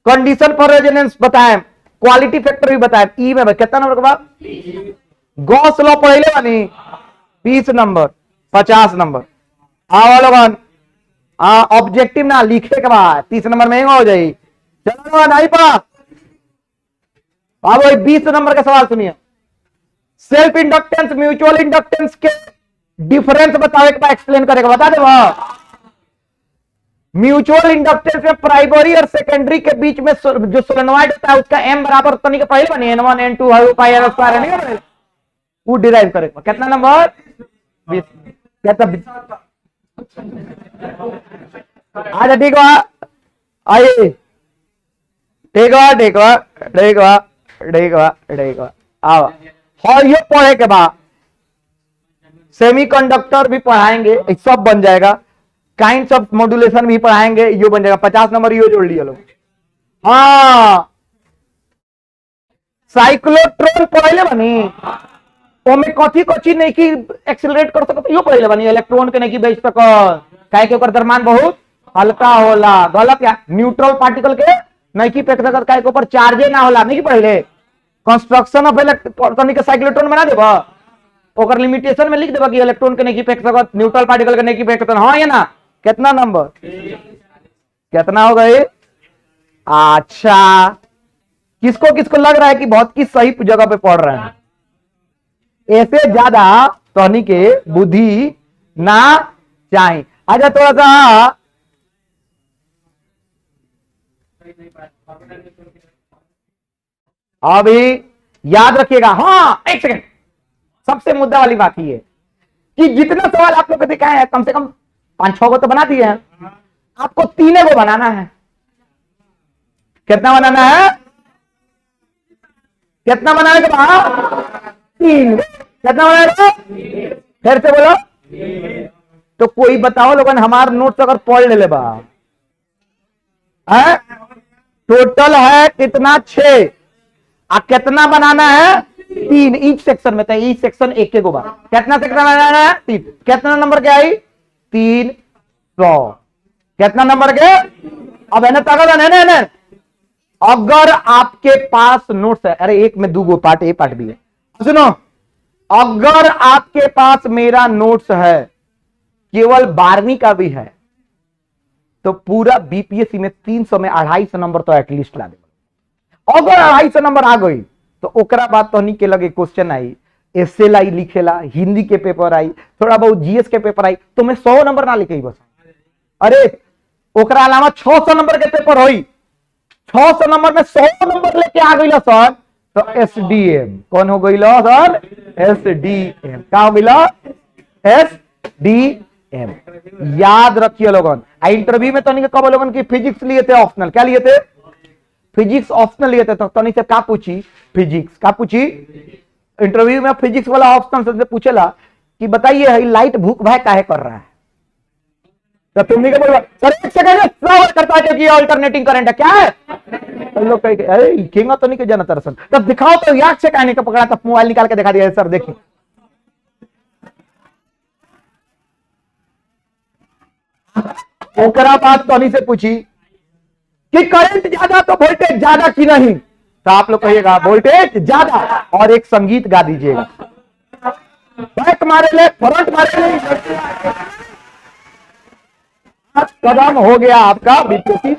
कंडीशन फॉर रेजोनेंस बताएं, क्वालिटी फैक्टर भी बताएं। ई में कितना नंबर के बाद? गॉस लॉ पढ़े बानी 20 नंबर 50 नंबर। आओ लोगन, ऑब्जेक्टिव ना लिखे के बाद 30 नंबर में हो जाए। चलो नहीं पा अब 20 नंबर का सवाल सुनिए। सेल्फ इंडक्टेंस म्यूचुअल इंडक्टेंस के डिफरेंस बताओ, एक बार एक्सप्लेन करेगा, बता दे। म्यूचुअल इंडक्टेंस में प्राइमरी और सेकेंडरी के बीच में जो सोलेनॉइड होता है उसका एम बराबर तो नहीं के पहले बनी N1 N2 पाई R स्क्वायर नहीं, वो डिराइव करेगा। कितना नंबर? 20। कितना? अच्छा ठीक बा, आइए, ठीक बा ठीक बा ठीक बा ठीक बा ठीक बा। आओ और ये पढ़े के बाद सेमीकंडक्टर भी पढ़ाएंगे, सब बन जाएगा। काइंड्स ऑफ मॉड्यूलेशन भी पढ़ाएंगे, यो बन जाएगा। 50 नंबर यो जोड़ लिया लोग। हाँ साइक्लोट्रॉन पढ़े बनी, ओमे कथी कथी नहीं की एक्सेलरेट कर सकत, यो पढ़े बनी। इलेक्ट्रॉन के नहीं की बेच सकत, काहे के ओकर द्रव्यमान बहुत हल्का होला। गलत या न्यूट्रल पार्टिकल के नहीं की फेंक सकत, काहे के ऊपर चार्जे ना होला, नहीं की पढ़ले। कंस्ट्रक्शन ऑफ इलेक्ट्रॉन के साइक्लोट्रॉन बना देबा, ओकर लिमिटेशन में लिख देबा कि इलेक्ट्रॉन के नहीं की फेंक सकत, न्यूट्रल पार्टिकल के नहीं की फेंक सकत। हां या ना? कितना नंबर? कितना हो गए? अच्छा किसको किसको लग रहा है कि बहुत की सही जगह पे पढ़ रहे हैं? ऐसे ज्यादा तोहनी के बुद्धि ना चाहिए। अच्छा थोड़ा सा अभी याद रखिएगा। हाँ एक सेकंड, सबसे मुद्दा वाली बात ये कि जितना सवाल आप लोग को दिखाए हैं कम से कम 5-6 को तो बना दिए हैं, आपको 3 को बनाना है। कितना बनाना है? कितना बनाने के बाद? 3। कितना बनाएगा? फिर से बोलो। तो कोई बताओ लोगन, हमार नोट्स अगर पढ़ ले बा, टोटल है कितना? 6। कितना बनाना है? 3 ईच सेक्शन में। ईच सेक्शन एक को बार कितना सेक्शन बनाना है? 3। कितना नंबर के आई? 300। कितना नंबर के? अब है ना ताकत है ना। अगर आपके पास नोट्स है, अरे एक में 2 पार्ट, ए पार्ट भी है, सुनो। अगर आपके पास मेरा नोट्स है, केवल 12वीं का भी है, तो पूरा बीपीएससी में 300 में 250 नंबर तो एटलीस्ट ला दे। अगर 250 नंबर आ गई तो ओकरा बाद तो नहीं के लगे क्वेश्चन आई, एसएल आई लिखेला, हिंदी के पेपर आई, थोड़ा बहुत जीएस के पेपर आई, तो मैं 100 नंबर ना लिखे बस। अरे ओकरा अलावा 600 नंबर के पेपर होई, 600 नंबर में 100 नंबर लेके आ गई सर, तो एसडीएम कौन हो गई सर? एसडीएम क्या हो गई? एसडीएम। याद रखिए लोगन। इंटरव्यू में तो नहीं कब लोगन की फिजिक्स लिए थे ऑप्शनल, क्या लिए थे? फिजिक्स ऑप्शनल लिए थे। तो नहीं से क्या पूछी? फिजिक्स का पूछी। इंटरव्यू में फिजिक्स वाला ऑप्शन से पूछेला कि बताइए लाइट भूख भाई काहे कर रहा है, तो तुमने क्या बोला? सर एक सेकंड करता है कि अल्टरनेटिंग करंट है, क्या है? तो लोग कहे अरे लिखेगा तो नहीं के जाना तरसन, तब दिखाओ तो याद से कहने का पकड़ा, तब मोबाइल निकाल के दिखा दिया सर देखिए। ओकरा बात टॉनी से पूछी कि करंट ज्यादा तो वोल्टेज ज्यादा की नहीं, तो आप लोग कहिएगा वोल्टेज ज्यादा और एक संगीत गा दीजिएगा। बैक मारे ले, फ्रंट मारे ले, कदम हो गया आपका विद्युतीय।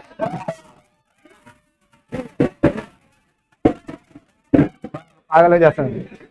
पागल हो जाते हैं।